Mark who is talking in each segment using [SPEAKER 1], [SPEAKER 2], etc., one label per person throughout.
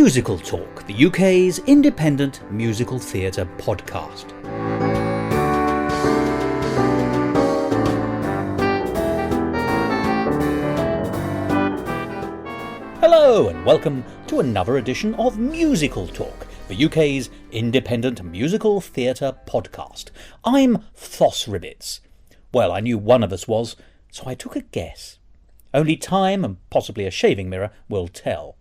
[SPEAKER 1] Musical Talk, the UK's independent musical theatre podcast. Hello and welcome to another edition of Musical Talk, the UK's independent musical theatre podcast. I'm Foss Ribbits. Well, I knew one of us was, so I took a guess. Only time and possibly a shaving mirror will tell.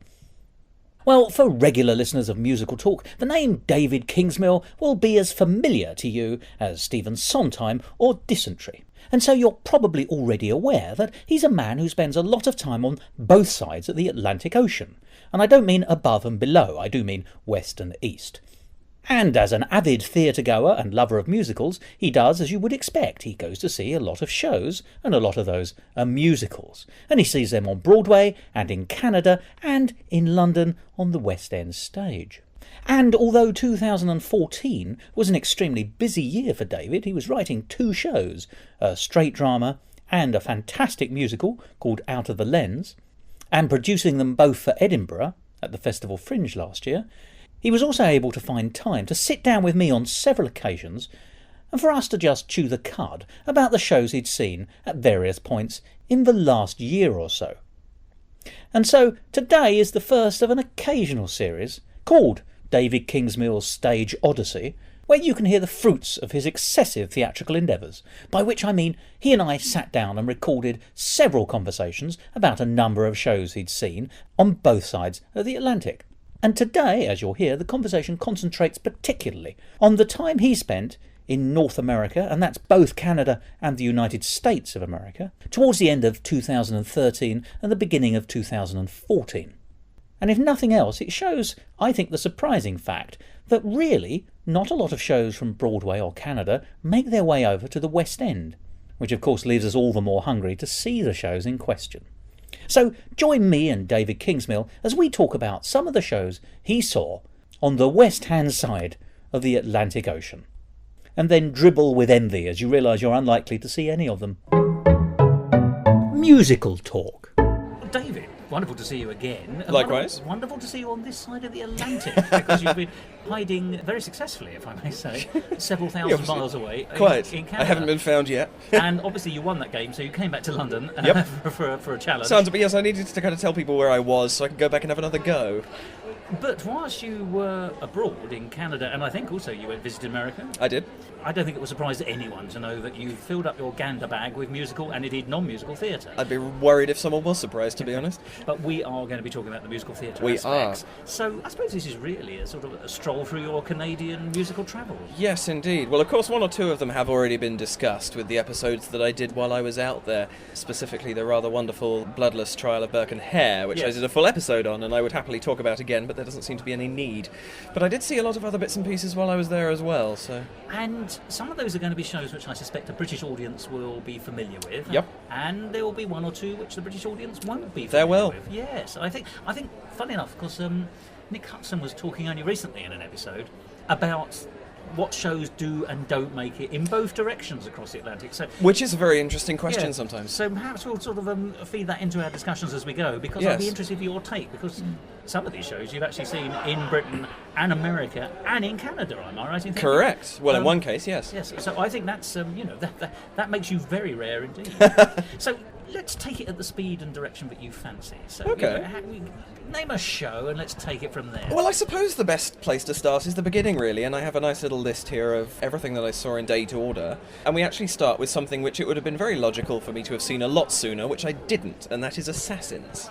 [SPEAKER 1] Well, for regular listeners of Musical Talk, the name David Kingsmill will be as familiar to you as Stephen Sondheim or dysentery. And so you're probably already aware that he's a man who spends a lot of time on both sides of the Atlantic Ocean. And I don't mean above and below, I do mean west and east. And as an avid theatre-goer and lover of musicals, he does as you would expect. He goes to see a lot of shows, and a lot of those are musicals. And he sees them on Broadway, and in Canada, and in London on the West End stage. And although 2014 was an extremely busy year for David, he was writing 2 shows, a straight drama and a fantastic musical called Out of the Lens, and producing them both for Edinburgh at the Festival Fringe last year. He was also able to find time to sit down with me on several occasions and for us to just chew the cud about the shows he'd seen at various points in the last year or so. And so today is the first of an occasional series called Davig Kingsmill's Stage Odyssey, where you can hear the fruits of his excessive theatrical endeavours, by which I mean he and I sat down and recorded several conversations about a number of shows he'd seen on both sides of the Atlantic. And today, as you'll hear, the conversation concentrates particularly on the time he spent in North America, and that's both Canada and the United States of America, towards the end of 2013 and the beginning of 2014. And if nothing else, it shows, I think, the surprising fact that really not a lot of shows from Broadway or Canada make their way over to the West End, which of course leaves us all the more hungry to see the shows in question. So join me and David Kingsmill as we talk about some of the shows he saw on the west-hand side of the Atlantic Ocean. And then dribble with envy as you realise you're unlikely to see any of them. Musical Talk. David, wonderful to see you again.
[SPEAKER 2] Likewise.
[SPEAKER 1] Wonderful to see you on this side of the Atlantic, because you've been hiding very successfully, if I may say, several thousand miles away in Canada.
[SPEAKER 2] I haven't been found yet.
[SPEAKER 1] And obviously you won that game, so you came back to London for a challenge.
[SPEAKER 2] But yes, I needed to kind of tell people where I was so I could go back and have another go.
[SPEAKER 1] But whilst you were abroad in Canada, and I think also you went visited America.
[SPEAKER 2] I did.
[SPEAKER 1] I don't think it will surprise anyone to know that you filled up your gander bag with musical and indeed non-musical theatre.
[SPEAKER 2] I'd be worried if someone was surprised, to be honest.
[SPEAKER 1] But we are going to be talking about the musical theatre
[SPEAKER 2] aspects.
[SPEAKER 1] So I suppose this is really a sort of a stroll through your Canadian musical travels.
[SPEAKER 2] Yes, indeed. Well, of course, 1 or 2 of them have already been discussed with the episodes that I did while I was out there. Specifically, the rather wonderful Bloodless Trial of Burke and Hare, which I did a full episode on, and I would happily talk about again, but there doesn't seem to be any need. But I did see a lot of other bits and pieces while I was there as well, so...
[SPEAKER 1] And some of those are going to be shows which I suspect a British audience will be familiar with.
[SPEAKER 2] Yep.
[SPEAKER 1] And there will be 1 or 2 which the British audience won't be familiar
[SPEAKER 2] There will.
[SPEAKER 1] with. Yes. I think, funny enough, because Nick Hudson was talking only recently in an episode about what shows do and don't make it in both directions across the Atlantic. So,
[SPEAKER 2] which is a very interesting question sometimes.
[SPEAKER 1] So perhaps we'll sort of feed that into our discussions as we go, because I'd be interested in your take, because some of these shows you've actually seen in Britain and America and in Canada, am I right in thinking?
[SPEAKER 2] Correct. Well, in one case, yes.
[SPEAKER 1] Yes, so I think that's, that makes you very rare indeed. So let's take it at the speed and direction that you fancy. So,
[SPEAKER 2] okay.
[SPEAKER 1] Name a show and let's take it from there.
[SPEAKER 2] Well, I suppose the best place to start is the beginning, really, and I have a nice little list here of everything that I saw in date order. And we actually start with something which it would have been very logical for me to have seen a lot sooner, which I didn't, and that is Assassins.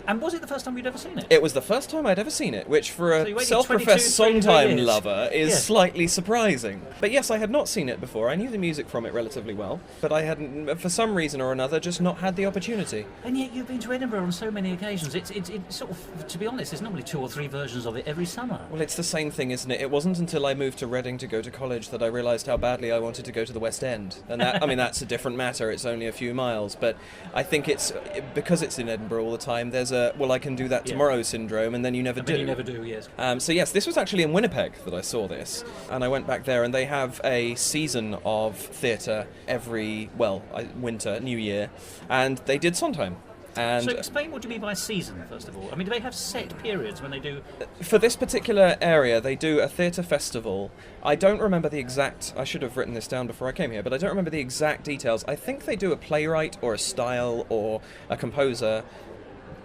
[SPEAKER 1] And was it the first time you'd ever seen it?
[SPEAKER 2] It was the first time I'd ever seen it, which for a self-professed Sondheim lover is slightly surprising. But yes, I had not seen it before. I knew the music from it relatively well, but I hadn't, for some reason or another, just not had the opportunity.
[SPEAKER 1] And yet you've been to Edinburgh on so many occasions. It's sort of, to be honest, there's normally 2 or 3 versions of it every summer.
[SPEAKER 2] Well, it's the same thing, isn't it? It wasn't until I moved to Reading to go to college that I realised how badly I wanted to go to the West End. And that, I mean, that's a different matter. It's only a few miles. But I think it's, because it's in Edinburgh all the time, there's a, well, I can do that tomorrow syndrome, and then you never do.
[SPEAKER 1] You never do, yes.
[SPEAKER 2] So yes, this was actually in Winnipeg that I saw this, and I went back there, and they have a season of theatre every, winter, New Year, and they did Sondheim. And
[SPEAKER 1] so explain what you mean by season, first of all. I mean, do they have set periods when they do...
[SPEAKER 2] For this particular area, they do a theatre festival. I don't remember the exact... I should have written this down before I came here, but I don't remember the exact details. I think they do a playwright or a style or a composer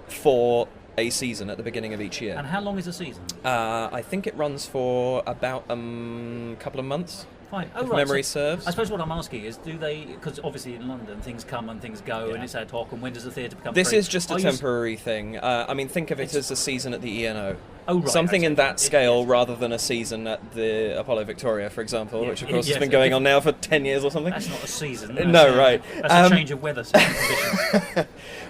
[SPEAKER 2] for a season at the beginning of each year.
[SPEAKER 1] And how long is a season?
[SPEAKER 2] I think it runs for about a couple of months.
[SPEAKER 1] Fine.
[SPEAKER 2] If memory serves.
[SPEAKER 1] I suppose what I'm asking is, do they... Because obviously in London things come and things go, and it's ad hoc, and when does the theatre become
[SPEAKER 2] This
[SPEAKER 1] free?
[SPEAKER 2] is just a temporary thing. I mean, think of it as a season at the ENO.
[SPEAKER 1] Oh, right.
[SPEAKER 2] Something in that scale rather than a season at the Apollo Victoria, for example, which of course has been
[SPEAKER 1] going
[SPEAKER 2] on now for 10 years or something.
[SPEAKER 1] That's not a season.
[SPEAKER 2] No, right.
[SPEAKER 1] That's a change of weather conditions.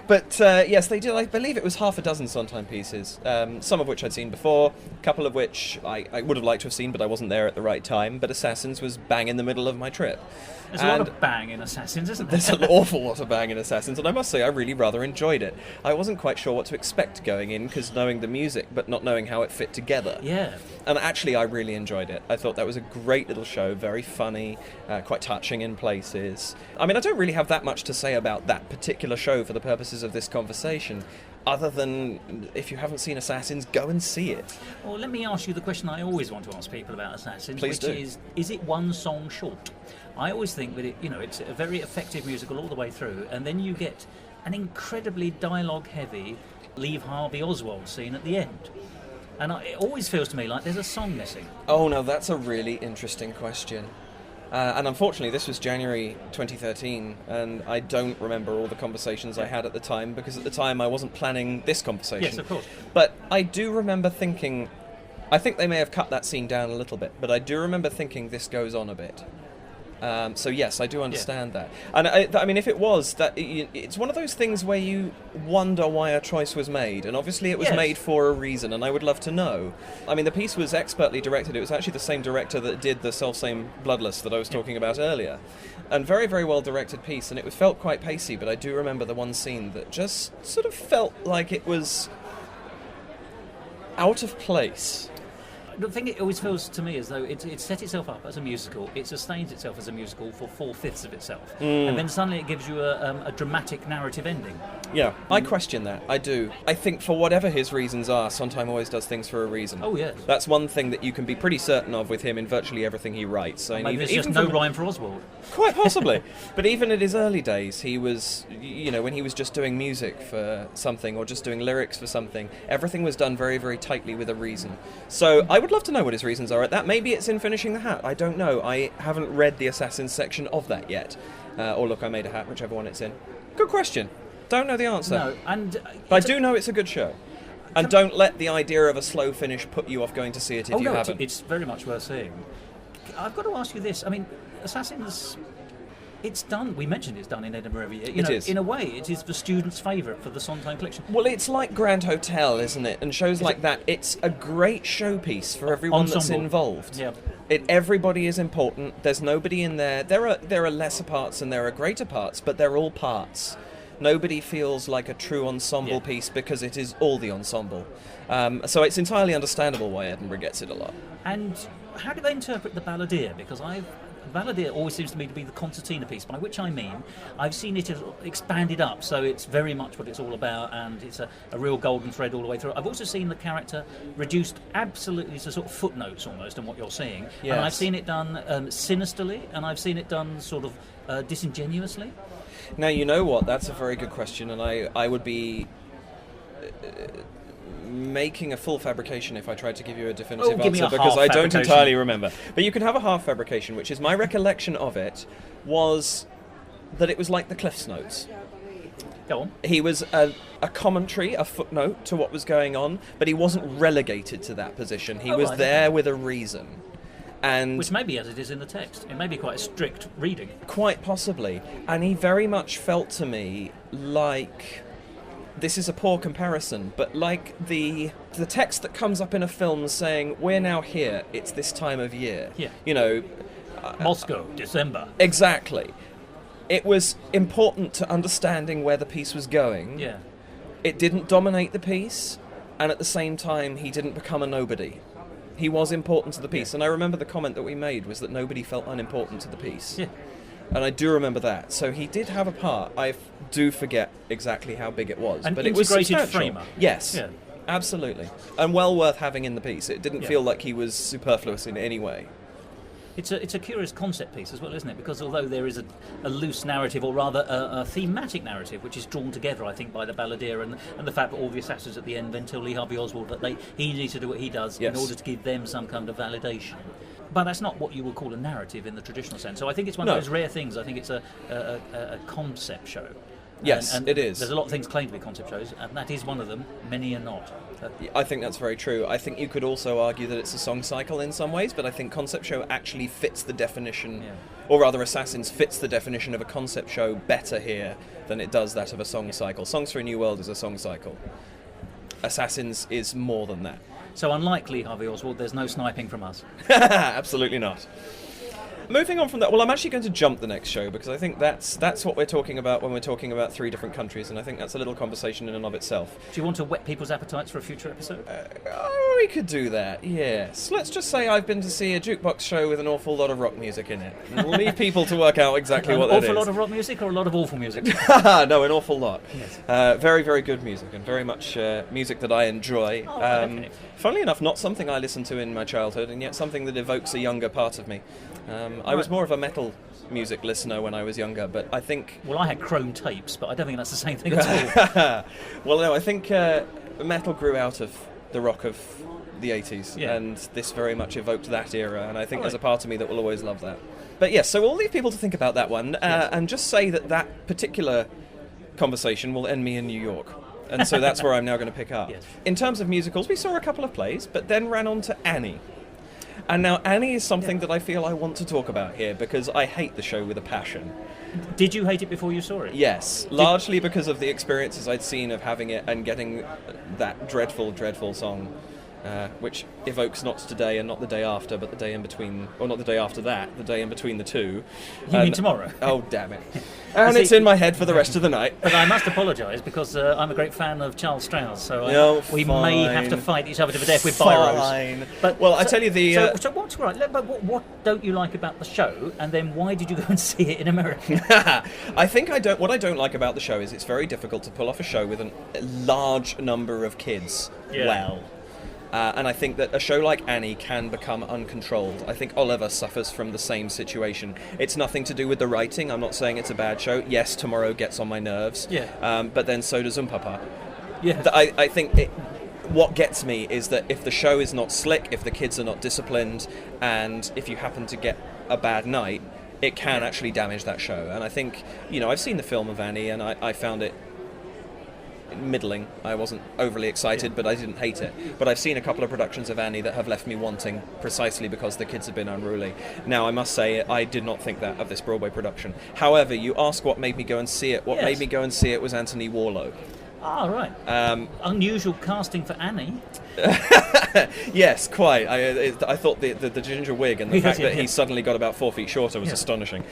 [SPEAKER 2] But yes, they do. I believe it was half a dozen Sondheim pieces, some of which I'd seen before, a couple of which I would have liked to have seen, but I wasn't there at the right time. But Assassins was bang in the middle of my trip.
[SPEAKER 1] There's a lot of bang in Assassins, isn't there?
[SPEAKER 2] There's an awful lot of bang in Assassins, and I must say I really rather enjoyed it. I wasn't quite sure what to expect going in, because knowing the music, but not knowing how it fit together.
[SPEAKER 1] Yeah.
[SPEAKER 2] And actually, I really enjoyed it. I thought that was a great little show, very funny, quite touching in places. I mean, I don't really have that much to say about that particular show for the purposes of this conversation, other than if you haven't seen Assassins, go and see it.
[SPEAKER 1] Well, let me ask you the question I always want to ask people about Assassins,
[SPEAKER 2] Please
[SPEAKER 1] which is it one song short? I always think that it's a very effective musical all the way through, and then you get an incredibly dialogue-heavy Leave Harvey Oswald scene at the end. And it always feels to me like there's a song missing.
[SPEAKER 2] Oh, no, that's a really interesting question. And unfortunately, this was January 2013, and I don't remember all the conversations I had at the time, because at the time I wasn't planning this conversation.
[SPEAKER 1] Yes, of course.
[SPEAKER 2] But I do remember thinking... I think they may have cut that scene down a little bit, but I do remember thinking this goes on a bit. So yes, I do understand that. And I mean, if it was, it's one of those things where you wonder why a choice was made, and obviously it was made for a reason, and I would love to know. I mean, the piece was expertly directed. It was actually the same director that did the self-same Bloodless that I was talking about earlier. And very, very well directed piece, and it felt quite pacey, but I do remember the one scene that just sort of felt like it was out of place.
[SPEAKER 1] The thing, it always feels to me as though it set itself up as a musical, it sustains itself as a musical for 4/5 of itself, and then suddenly it gives you a dramatic narrative ending.
[SPEAKER 2] Yeah, I question that. I do. I think for whatever his reasons are, Sondheim always does things for a reason.
[SPEAKER 1] Oh, yes.
[SPEAKER 2] That's one thing that you can be pretty certain of with him in virtually everything he writes.
[SPEAKER 1] So maybe there's just no rhyme for Oswald.
[SPEAKER 2] Quite possibly. But even at his early days, he was, when he was just doing music for something or just doing lyrics for something, everything was done very, very tightly with a reason. So I would love to know what his reasons are at that. Maybe it's in Finishing the Hat. I don't know. I haven't read the Assassins section of that yet. Or Look, I Made a Hat, whichever one it's in. Good question. Don't know the answer.
[SPEAKER 1] No, and
[SPEAKER 2] but I do know it's a good show. And don't let the idea of a slow finish put you off going to see it if you haven't.
[SPEAKER 1] It's very much worth seeing. I've got to ask you this. I mean, Assassins, it's done. We mentioned it's done in Edinburgh every year.
[SPEAKER 2] It is.
[SPEAKER 1] In a way, it is the student's favourite for the Sondheim collection.
[SPEAKER 2] Well, it's like Grand Hotel, isn't it? And shows like that. It's a great showpiece for everyone that's involved.
[SPEAKER 1] Yeah.
[SPEAKER 2] Everybody is important. There's nobody in there. There are lesser parts and there are greater parts, but they're all parts. Nobody feels like a true ensemble piece because it is all the ensemble. So it's entirely understandable why Edinburgh gets it a lot.
[SPEAKER 1] And how do they interpret the Balladeer? Because Balladeer always seems to me to be the concertina piece, by which I mean I've seen it expanded up, so it's very much what it's all about, and it's a real golden thread all the way through. I've also seen the character reduced absolutely to sort of footnotes almost on what you're seeing. Yes. And I've seen it done sinisterly, and I've seen it done sort of disingenuously.
[SPEAKER 2] Now, you know what? That's a very good question, and I would be making a full fabrication if I tried to give you a definitive answer, because I don't entirely remember. But you can have a half fabrication, which is my recollection of it was that it was like the Cliff's Notes.
[SPEAKER 1] Go on.
[SPEAKER 2] He was a commentary, a footnote to what was going on, but he wasn't relegated to that position. He was there with a reason. And
[SPEAKER 1] which may be as it is in the text. It may be quite a strict reading.
[SPEAKER 2] Quite possibly. And he very much felt to me like... This is a poor comparison, but like the text that comes up in a film saying, we're now here, it's this time of year.
[SPEAKER 1] Yeah. Moscow, December.
[SPEAKER 2] Exactly. It was important to understanding where the piece was going.
[SPEAKER 1] Yeah.
[SPEAKER 2] It didn't dominate the piece, and at the same time, he didn't become a nobody. He was important to the piece, and I remember the comment that we made was that nobody felt unimportant to the piece.
[SPEAKER 1] Yeah.
[SPEAKER 2] And I do remember that. So he did have a part. I do forget exactly how big it was. But it was
[SPEAKER 3] integrated
[SPEAKER 2] substantial.
[SPEAKER 3] framer.
[SPEAKER 2] Yes,
[SPEAKER 3] Yeah.
[SPEAKER 2] absolutely. And well worth having in the piece. It didn't
[SPEAKER 3] Yeah.
[SPEAKER 2] feel like he was superfluous in any way.
[SPEAKER 3] It's a curious concept piece as well, isn't it? Because although there is a loose narrative, or rather a thematic narrative, which is drawn together, I think, by the balladeer and the fact that all the assassins at the end then tell Lee Harvey Oswald that he needs to do what he does
[SPEAKER 2] Yes.
[SPEAKER 3] in order to give them some kind of validation. But that's not what you would call a narrative in the traditional sense. So I think it's one of those rare things. I think it's a concept show.
[SPEAKER 2] Yes,
[SPEAKER 3] and
[SPEAKER 2] it is.
[SPEAKER 3] There's a lot of things claimed to be concept shows, and that is one of them. Many are not.
[SPEAKER 2] I think that's very true. I think you could also argue that it's a song cycle in some ways, but I think concept show actually fits the definition, or rather Assassins fits the definition of a concept show better here than it does that of a song cycle. Songs for a New World is a song cycle. Assassins is more than that.
[SPEAKER 3] So unlike Lee Harvey Oswald, there's no sniping from us.
[SPEAKER 2] Absolutely not. Moving on from that, well, I'm actually going to jump the next show because I think that's what we're talking about when we're talking about 3 different countries, and I think that's a little conversation in and of itself.
[SPEAKER 3] Do you want to whet people's appetites for a future episode?
[SPEAKER 2] We could do that, yes. Let's just say I've been to see a jukebox show with an awful lot of rock music in it. And we'll leave people to work out exactly what that is.
[SPEAKER 3] An awful lot of rock music or a lot of awful music?
[SPEAKER 2] No, an awful lot.
[SPEAKER 3] Yes.
[SPEAKER 2] Very, very good music, and very much music that I enjoy.
[SPEAKER 3] Oh, okay.
[SPEAKER 2] Funnily enough, not something I listened to in my childhood, and yet something that evokes a younger part of me. I was more of a metal music listener when I was younger, but I think...
[SPEAKER 3] Well, I had chrome tapes, but I don't think that's the same thing at all.
[SPEAKER 2] Well, no, I think metal grew out of the rock of the 80s, and this very much evoked that era, and I think there's a part of me that will always love that. But yes, so we'll leave people to think about that one, and just say that particular conversation will end me in New York. And so that's where I'm now going to pick up.
[SPEAKER 3] Yes.
[SPEAKER 2] In terms of musicals, we saw a couple of plays, but then ran on to Annie. And now Annie is something that I feel I want to talk about here because I hate the show with a passion.
[SPEAKER 3] Did you hate it before you saw it?
[SPEAKER 2] Yes, largely because of the experiences I'd seen of having it and getting that dreadful, dreadful song, which evokes not today and not the day after, but the day in between, or not the day after that, the day in between the two.
[SPEAKER 3] You mean tomorrow?
[SPEAKER 2] Oh, damn it. And it's in my head for the rest of the night.
[SPEAKER 3] But I must apologise because I'm a great fan of Charles Strauss, so we may have to fight each other to the death with biros.
[SPEAKER 2] But well, I tell you the.
[SPEAKER 3] So what's right? But what don't you like about the show, and then why did you go and see it in America?
[SPEAKER 2] I think what I don't like about the show is it's very difficult to pull off a show with a large number of kids.
[SPEAKER 3] Yeah.
[SPEAKER 2] Well. And I think that a show like Annie can become uncontrolled. I think Oliver suffers from the same situation. It's nothing to do with the writing. I'm not saying it's a bad show. Yes, Tomorrow gets on my nerves.
[SPEAKER 3] Yeah.
[SPEAKER 2] But then so does Papa.
[SPEAKER 3] Yeah.
[SPEAKER 2] I think what gets me is that if the show is not slick, if the kids are not disciplined, and if you happen to get a bad night, it can actually damage that show. And I think, I've seen the film of Annie, and I found it middling. I wasn't overly excited, but I didn't hate it. But I've seen a couple of productions of Annie that have left me wanting precisely because the kids have been unruly. Now, I must say, I did not think that of this Broadway production. However, you ask what made me go and see it. What made me go and see it was Anthony Warlow.
[SPEAKER 3] Ah, right. Unusual casting for Annie.
[SPEAKER 2] Yes, quite. I thought the ginger wig and the fact that he suddenly got about 4 feet shorter was astonishing.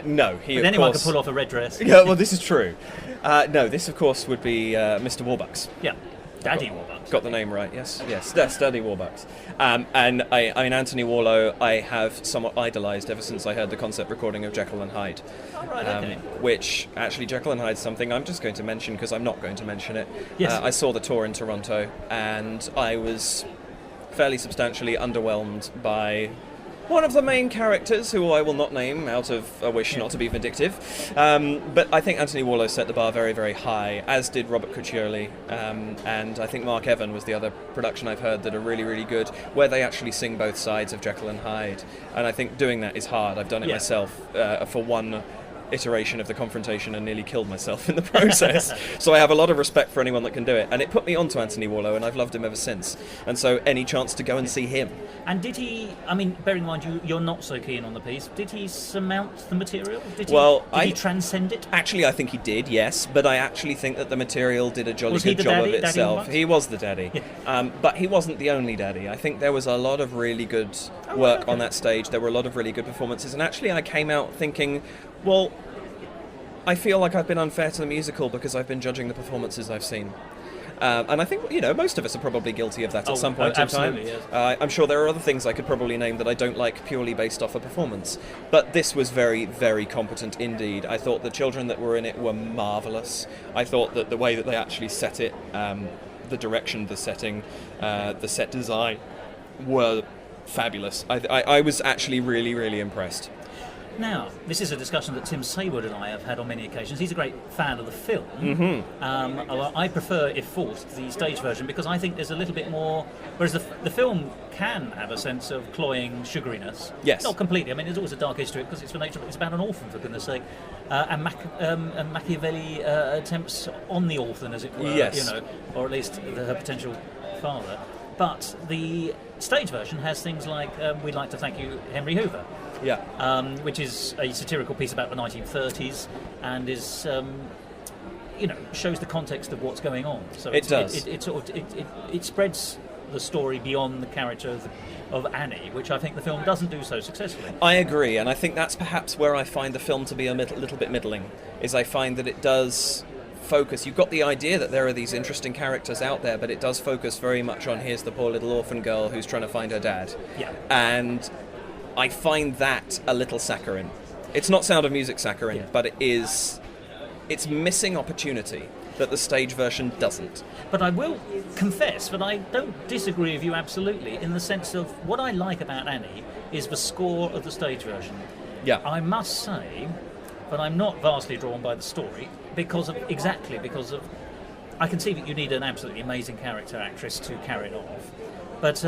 [SPEAKER 2] No, he.
[SPEAKER 3] But anyone could pull off a red dress.
[SPEAKER 2] Yeah, well, this is true. No, this of course would be Mr. Warbucks.
[SPEAKER 3] Yeah, Daddy Warbucks.
[SPEAKER 2] Got the name right? Yes, that's Daddy Warbucks. And I mean Anthony Warlow, I have somewhat idolised ever since I heard the concept recording of Jekyll and Hyde.
[SPEAKER 3] Oh, right, okay.
[SPEAKER 2] Which actually Jekyll and Hyde's something I'm just going to mention because I'm not going to mention it.
[SPEAKER 3] Yes.
[SPEAKER 2] I saw the tour in Toronto and I was fairly substantially underwhelmed by one of the main characters, who I will not name out of a wish not to be vindictive. But I think Anthony Warlow set the bar very, very high, as did Robert Cuccioli. And I think Mark Evan was the other production I've heard that are really, really good, where they actually sing both sides of Jekyll and Hyde. And I think doing that is hard. I've done it myself for one iteration of the confrontation and nearly killed myself in the process. So I have a lot of respect for anyone that can do it, and it put me onto Anthony Warlow, and I've loved him ever since. And so any chance to go and see him. And
[SPEAKER 3] did he, I mean, bearing in mind you're not so keen on the piece, did he surmount the material? Did he transcend it?
[SPEAKER 2] Actually, I think he did, yes, but I actually think that the material did a jolly good job of itself. He was the daddy. But he wasn't the only daddy. I think there was a lot of really good work on that stage. There were a lot of really good performances, and actually I came out thinking, well, I feel like I've been unfair to the musical because I've been judging the performances I've seen. And I think, most of us are probably guilty of that at some point in time.
[SPEAKER 3] Yes.
[SPEAKER 2] I'm sure there are other things I could probably name that I don't like purely based off a performance. But this was very, very competent indeed. I thought the children that were in it were marvellous. I thought that the way that they actually set it, the direction, the setting, the set design were fabulous. I was actually really, really impressed.
[SPEAKER 3] Now, this is a discussion that Tim Saywood and I have had on many occasions. He's a great fan of the film.
[SPEAKER 2] Mm-hmm.
[SPEAKER 3] I prefer, if forced, the stage version because I think there's a little bit more... Whereas the film can have a sense of cloying sugariness.
[SPEAKER 2] Yes.
[SPEAKER 3] Not completely. I mean, there's always a dark edge to it because it's the nature of it. It's about an orphan, for goodness sake. And Machiavelli attempts on the orphan, as it were.
[SPEAKER 2] Yes.
[SPEAKER 3] Or at least her potential father. But the stage version has things like We'd Like to Thank You, Henry Hoover.
[SPEAKER 2] Yeah.
[SPEAKER 3] Which is a satirical piece about the 1930s and is, shows the context of what's going on. So
[SPEAKER 2] it does.
[SPEAKER 3] It spreads the story beyond the character of Annie, which I think the film doesn't do so successfully.
[SPEAKER 2] I agree, and I think that's perhaps where I find the film to be a little bit middling, is I find that it does focus. You've got the idea that there are these interesting characters out there, but it does focus very much on here's the poor little orphan girl who's trying to find her dad.
[SPEAKER 3] Yeah.
[SPEAKER 2] And I find that a little saccharine. It's not Sound of Music saccharine, but it's missing opportunity that the stage version doesn't.
[SPEAKER 3] But I will confess that I don't disagree with you absolutely in the sense of what I like about Annie is the score of the stage version.
[SPEAKER 2] Yeah.
[SPEAKER 3] I must say that I'm not vastly drawn by the story because of I can see that you need an absolutely amazing character actress to carry it off. But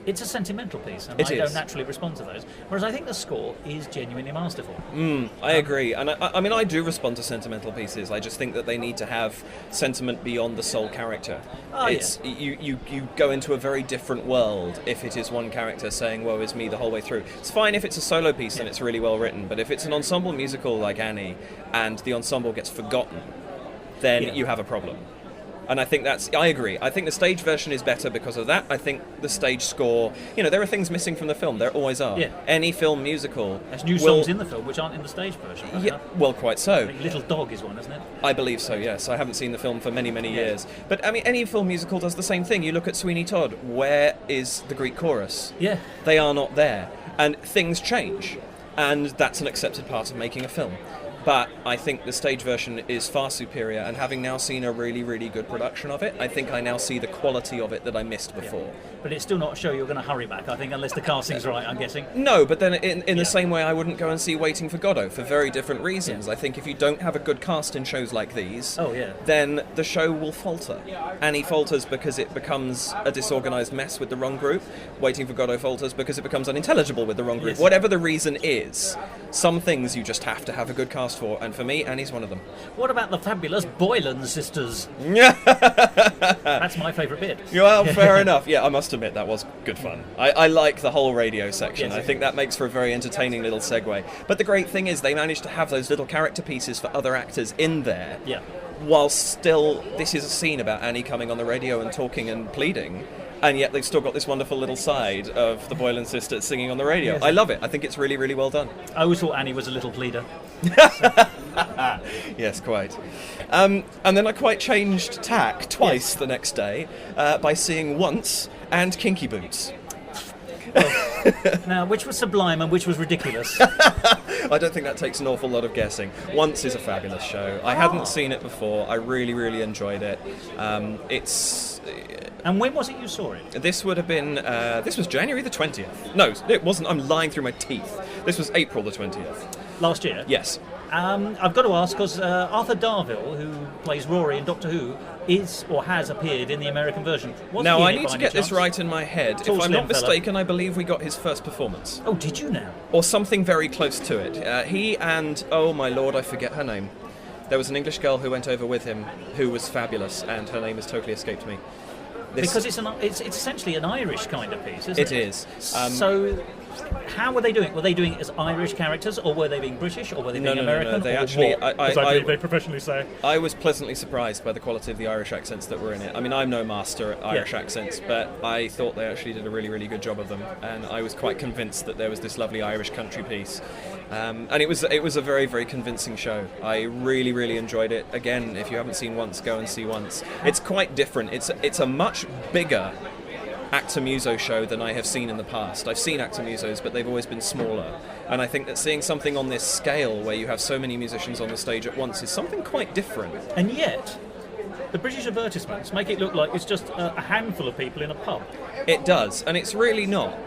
[SPEAKER 3] it's a sentimental piece, and I don't naturally respond to those. Whereas I think the score is genuinely masterful.
[SPEAKER 2] I agree, and I mean I do respond to sentimental pieces. I just think that they need to have sentiment beyond the sole character. You go into a very different world if it is one character saying "woe is me" the whole way through. It's fine if it's a solo piece and it's really well written, but if it's an ensemble musical like Annie and the ensemble gets forgotten, then you have a problem. And I think I agree. I think the stage version is better because of that. I think the stage score, there are things missing from the film. There always are.
[SPEAKER 3] Yeah.
[SPEAKER 2] Any film musical.
[SPEAKER 3] There's new songs in the film which aren't in the stage version.
[SPEAKER 2] Yeah, well, quite so.
[SPEAKER 3] Little Dog is one, isn't it?
[SPEAKER 2] I believe so, yes. I haven't seen the film for many, many years. But, I mean, any film musical does the same thing. You look at Sweeney Todd. Where is the Greek chorus?
[SPEAKER 3] Yeah.
[SPEAKER 2] They are not there. And things change. And that's an accepted part of making a film. But I think the stage version is far superior, and having now seen a really, really good production of it, I think I now see the quality of it that I missed before.
[SPEAKER 3] Yeah. But it's still not a show you're going to hurry back, I think, unless the casting's right, I'm guessing.
[SPEAKER 2] No, but then in the same way I wouldn't go and see Waiting for Godot for very different reasons.
[SPEAKER 3] Yeah.
[SPEAKER 2] I think if you don't have a good cast in shows like these,
[SPEAKER 3] yeah.
[SPEAKER 2] then the show will falter. Annie falters because it becomes a disorganised mess with the wrong group. Waiting for Godot falters because it becomes unintelligible with the wrong group.
[SPEAKER 3] Yes.
[SPEAKER 2] Whatever the reason is, some things you just have to have a good cast for, and for me, Annie's one of them.
[SPEAKER 3] What about the fabulous Boylan sisters? That's my favourite bit.
[SPEAKER 2] Well, fair enough. Yeah, I must admit that was good fun. I like the whole radio section.
[SPEAKER 3] Yes.
[SPEAKER 2] I think that makes for a very entertaining little segue. But the great thing is they managed to have those little character pieces for other actors in there.
[SPEAKER 3] Yeah.
[SPEAKER 2] While still, this is a scene about Annie coming on the radio and talking and pleading, and yet they've still got this wonderful little side of the Boylan sisters singing on the radio.
[SPEAKER 3] Yes.
[SPEAKER 2] I love it. I think it's really, really well done.
[SPEAKER 3] I always thought Annie was a little pleader.
[SPEAKER 2] Yes, quite. And then I quite changed tack twice the next day by seeing Once and Kinky Boots.
[SPEAKER 3] Now, which was sublime and which was ridiculous?
[SPEAKER 2] I don't think that takes an awful lot of guessing. Once is a fabulous show. I hadn't seen it before. I really, really enjoyed it.
[SPEAKER 3] And when was it you saw it?
[SPEAKER 2] This would have been... this was January the 20th. No, it wasn't. I'm lying through my teeth. This was April the 20th.
[SPEAKER 3] Last year?
[SPEAKER 2] Yes.
[SPEAKER 3] I've got to ask, because Arthur Darvill, who plays Rory in Doctor Who, is or has appeared in the American version.
[SPEAKER 2] Now, I need to get this right in my head.
[SPEAKER 3] Tall,
[SPEAKER 2] if I'm
[SPEAKER 3] slim
[SPEAKER 2] not mistaken, I believe we got his first performance.
[SPEAKER 3] Oh, did you now?
[SPEAKER 2] Or something very close to it. He and, oh my lord, I forget her name. There was an English girl who went over with him who was fabulous, and her name has totally escaped me.
[SPEAKER 3] Because it's essentially an Irish kind of piece, isn't it?
[SPEAKER 2] It is.
[SPEAKER 3] So how were they doing? Were they doing it as Irish characters, or were they being British, or were they being American?
[SPEAKER 2] No. They
[SPEAKER 3] or
[SPEAKER 2] actually,
[SPEAKER 3] what?
[SPEAKER 4] They professionally say.
[SPEAKER 2] I was pleasantly surprised by the quality of the Irish accents that were in it. I mean, I'm no master at Irish accents, but I thought they actually did a really, really good job of them, and I was quite convinced that there was this lovely Irish country piece. And it was a very, very convincing show. I really, really enjoyed it. Again, if you haven't seen Once, go and see Once. It's quite different. It's a much bigger Actor Muso show than I have seen in the past. I've seen Actor Musos, but they've always been smaller. And I think that seeing something on this scale, where you have so many musicians on the stage at once, is something quite different.
[SPEAKER 3] And yet, the British advertisements make it look like it's just a handful of people in a pub.
[SPEAKER 2] It does, and it's really not.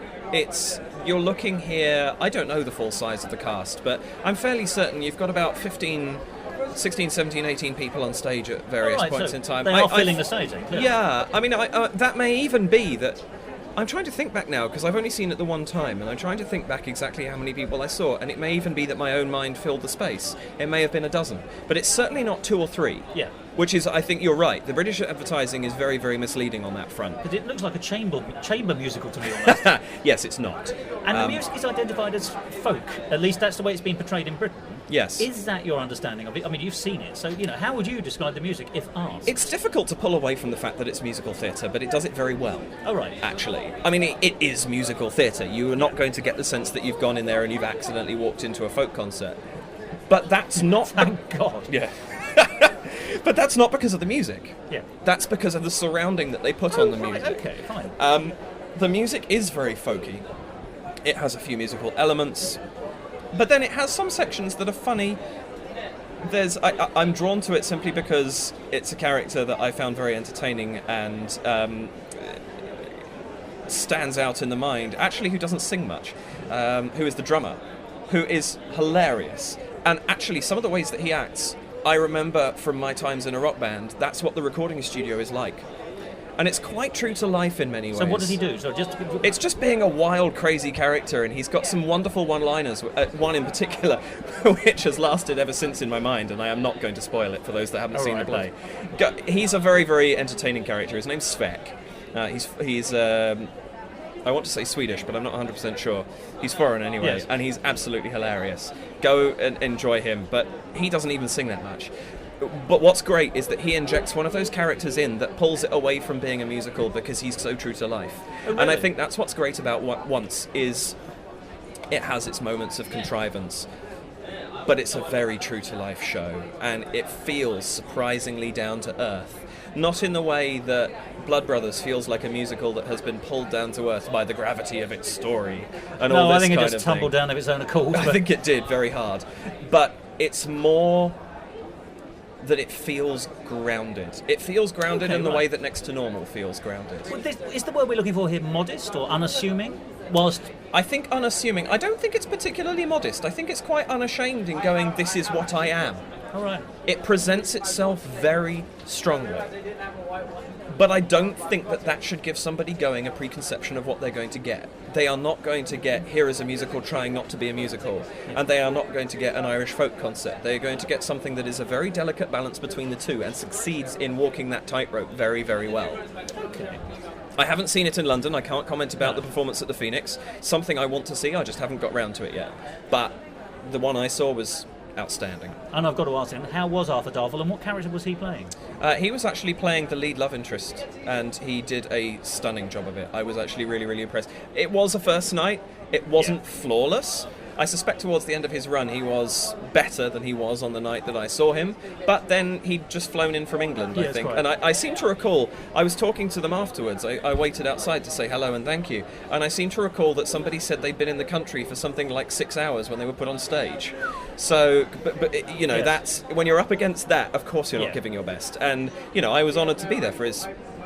[SPEAKER 2] You're looking here, I don't know the full size of the cast, but I'm fairly certain you've got about 16, 17, 18 people on stage at various points in time.
[SPEAKER 3] They are filling the stage, then, clearly.
[SPEAKER 2] Yeah, I mean, that may even be that. I'm trying to think back now, because I've only seen it the one time, and I'm trying to think back exactly how many people I saw, and it may even be that my own mind filled the space. It may have been a dozen, but it's certainly not 2 or 3.
[SPEAKER 3] Yeah.
[SPEAKER 2] Which is, I think you're right, the British advertising is very, very misleading on that front.
[SPEAKER 3] But it looks like a chamber musical to me almost.
[SPEAKER 2] Yes, it's not.
[SPEAKER 3] And the music is identified as folk. At least that's the way it's been portrayed in Britain.
[SPEAKER 2] Yes.
[SPEAKER 3] Is that your understanding of it? I mean, you've seen it, so, how would you describe the music if asked?
[SPEAKER 2] It's difficult to pull away from the fact that it's musical theatre, but it does it very well.
[SPEAKER 3] Oh, right.
[SPEAKER 2] Actually. I mean, it is musical theatre. You are not going to get the sense that you've gone in there and you've accidentally walked into a folk concert. But that's not...
[SPEAKER 3] Thank God.
[SPEAKER 2] Yeah. But that's not because of the music.
[SPEAKER 3] Yeah.
[SPEAKER 2] That's because of the surrounding that they put on the music.
[SPEAKER 3] Okay, fine.
[SPEAKER 2] The music is very folky. It has a few musical elements, but then it has some sections that are funny. I'm drawn to it simply because it's a character that I found very entertaining and stands out in the mind, actually, who doesn't sing much, who is the drummer, who is hilarious. And actually, some of the ways that he acts, I remember from my times in a rock band, that's what the recording studio is like. And it's quite true to life in many ways.
[SPEAKER 3] So what does he do?
[SPEAKER 2] It's just being a wild, crazy character, and he's got some wonderful one-liners, one in particular, which has lasted ever since in my mind, and I am not going to spoil it for those that haven't seen the play. He's a very, very entertaining character. His name's Svek. He's I want to say Swedish, but I'm not 100% sure. He's foreign anyway,
[SPEAKER 3] yes.
[SPEAKER 2] And he's absolutely hilarious. Go and enjoy him, but he doesn't even sing that much. But what's great is that he injects one of those characters in that pulls it away from being a musical because he's so true to life.
[SPEAKER 3] Oh, really?
[SPEAKER 2] And I think that's what's great about Once, is it has its moments of contrivance, but it's a very true to life show, and it feels surprisingly down to earth. Not in the way that Blood Brothers feels like a musical that has been pulled down to earth by the gravity of its story and all this kind of thing.
[SPEAKER 3] No, I think it just tumbled down of its own accord.
[SPEAKER 2] I think it did very hard. But it's more that it feels grounded. It feels grounded in the way that Next to Normal feels grounded.
[SPEAKER 3] Well, is the word we're looking for here modest or unassuming? Whilst
[SPEAKER 2] I think unassuming. I don't think it's particularly modest. I think it's quite unashamed in going, this is what I am.
[SPEAKER 3] All right.
[SPEAKER 2] It presents itself very strongly. But I don't think that should give somebody going a preconception of what they're going to get. They are not going to get, here is a musical trying not to be a musical. And they are not going to get an Irish folk concert. They are going to get something that is a very delicate balance between the two and succeeds in walking that tightrope very, very well.
[SPEAKER 3] Okay.
[SPEAKER 2] I haven't seen it in London. I can't comment about the performance at the Phoenix. Something I want to see, I just haven't got round to it yet. But the one I saw was outstanding.
[SPEAKER 3] And I've got to ask him, how was Arthur Darvill and what character was he playing?
[SPEAKER 2] He was actually playing the lead love interest, and he did a stunning job of it. I was actually really, really impressed. It was a first night. It wasn't flawless. I suspect towards the end of his run he was better than he was on the night that I saw him, but then he'd just flown in from England, I think. And I seem to recall, I was talking to them afterwards, I waited outside to say hello and thank you, and I seem to recall that somebody said they'd been in the country for something like 6 hours when they were put on stage. So, but you know, that's, when you're up against that, of course you're not giving your best. And, you know, I was honoured to be there for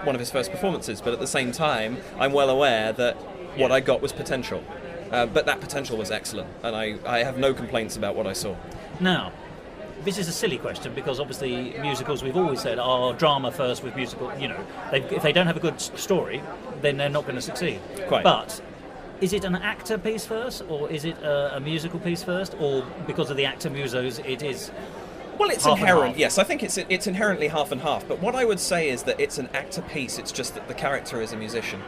[SPEAKER 2] one of his first performances, but at the same time, I'm well aware that what I got was potential. But that potential was excellent, and I have no complaints about what I saw.
[SPEAKER 3] Now, this is a silly question because obviously musicals, we've always said, are drama first with musical. You know, if they don't have a good story, then they're not going to succeed.
[SPEAKER 2] Quite.
[SPEAKER 3] But is it an actor piece first, or is it a musical piece first, or because of the actor musos, it is?
[SPEAKER 2] Well, it's inherent. Yes, I think it's inherently half and half. But what I would say is that it's an actor piece. It's just that the character is a musician.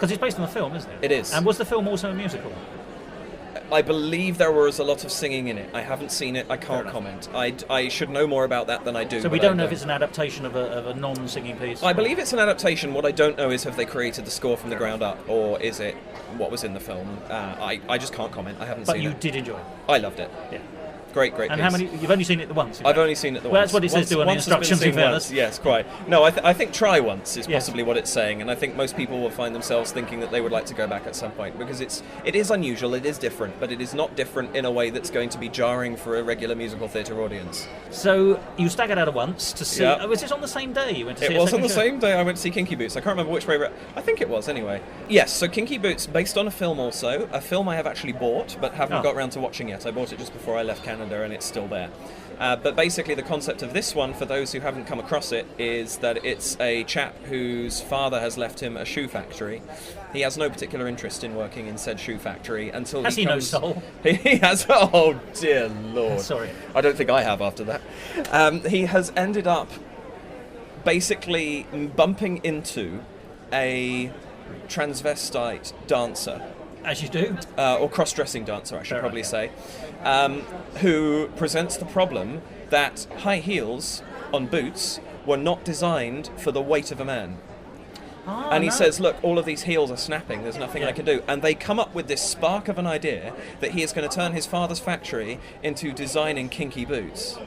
[SPEAKER 3] Because it's based on a film, isn't it?
[SPEAKER 2] It is.
[SPEAKER 3] And was the film also a musical?
[SPEAKER 2] I believe there was a lot of singing in it. I haven't seen it. I can't comment. I should know more about that than I do.
[SPEAKER 3] So we don't know if it's an adaptation of a non-singing piece?
[SPEAKER 2] I believe it's an adaptation. What I don't know is have they created the score from the ground up, or is it what was in the film? I just can't comment. I haven't seen it.
[SPEAKER 3] But you did enjoy it?
[SPEAKER 2] I loved it.
[SPEAKER 3] Yeah.
[SPEAKER 2] Great
[SPEAKER 3] and
[SPEAKER 2] piece.
[SPEAKER 3] how many? You've only seen it the once.
[SPEAKER 2] I've only seen it the
[SPEAKER 3] well,
[SPEAKER 2] once.
[SPEAKER 3] That's what it says on the instructions. In fairness,
[SPEAKER 2] yes, quite. No, I think try once is possibly what it's saying, and I think most people will find themselves thinking that they would like to go back at some point because it is unusual, it is different, but it is not different in a way that's going to be jarring for a regular musical theatre audience.
[SPEAKER 3] So you staggered out at once to see.
[SPEAKER 2] Yeah.
[SPEAKER 3] Was this on the same day you went to see?
[SPEAKER 2] It was on the same day I went to see Kinky Boots. I can't remember which way. I think it was anyway. Yes. So Kinky Boots, based on a film also, a film I have actually bought but haven't got around to watching yet. I bought it just before I left Canada, and it's still there. But basically the concept of this one, for those who haven't come across it, is that it's a chap whose father has left him a shoe factory. He has no particular interest in working in said shoe factory until
[SPEAKER 3] has he no soul?
[SPEAKER 2] He has. Oh dear Lord!
[SPEAKER 3] Sorry,
[SPEAKER 2] I don't think I have after that. He has ended up basically bumping into a transvestite dancer.
[SPEAKER 3] As you do.
[SPEAKER 2] Or cross-dressing dancer, I should probably say, who presents the problem that high heels on boots were not designed for the weight of a man. And he says, look, all of these heels are snapping, there's nothing I can do. And they come up with this spark of an idea that he is going to turn his father's factory into designing kinky boots.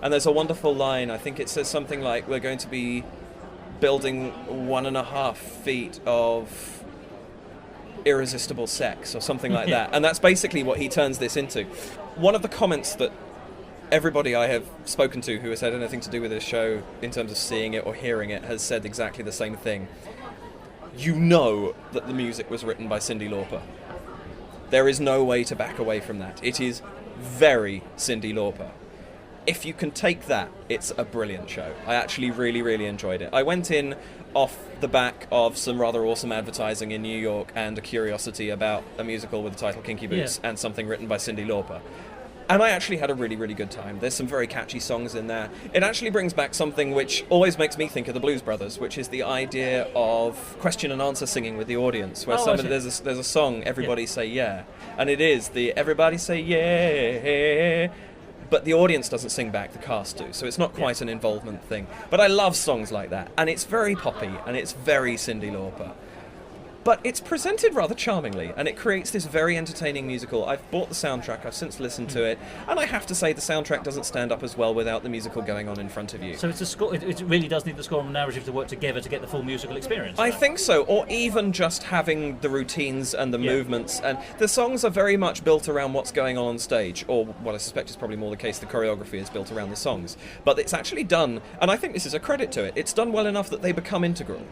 [SPEAKER 2] And there's a wonderful line, I think it says something like, we're going to be building 1.5 feet of irresistible sex or something like that, and that's basically what he turns this into. One of the comments that everybody I have spoken to who has had anything to do with this show in terms of seeing it or hearing it has said exactly the same thing. You know that the music was written by Cyndi Lauper. There is no way to back away from that. It is very Cyndi Lauper. If you can take that, it's a brilliant show. I actually really, really enjoyed it. I went in off the back of some rather awesome advertising in New York and a curiosity about a musical with the title Kinky Boots and something written by Cyndi Lauper. And I actually had a really, really good time. There's some very catchy songs in there. It actually brings back something which always makes me think of the Blues Brothers, which is the idea of question and answer singing with the audience, where there's a song, Everybody Say Yeah, and it is the Everybody Say Yeah, but the audience doesn't sing back, the cast do, so it's not quite an involvement thing. But I love songs like that, and it's very poppy, and it's very Cyndi Lauper. But it's presented rather charmingly, and it creates this very entertaining musical. I've bought the soundtrack, I've since listened to it, and I have to say the soundtrack doesn't stand up as well without the musical going on in front of you.
[SPEAKER 3] So it's a score. It really does need the score and narrative to work together to get the full musical experience.
[SPEAKER 2] I think so, or even just having the routines and the movements. And the songs are very much built around what's going on stage, or what I suspect is probably more the case, the choreography is built around the songs. But it's actually done, and I think this is a credit to it, it's done well enough that they become integral.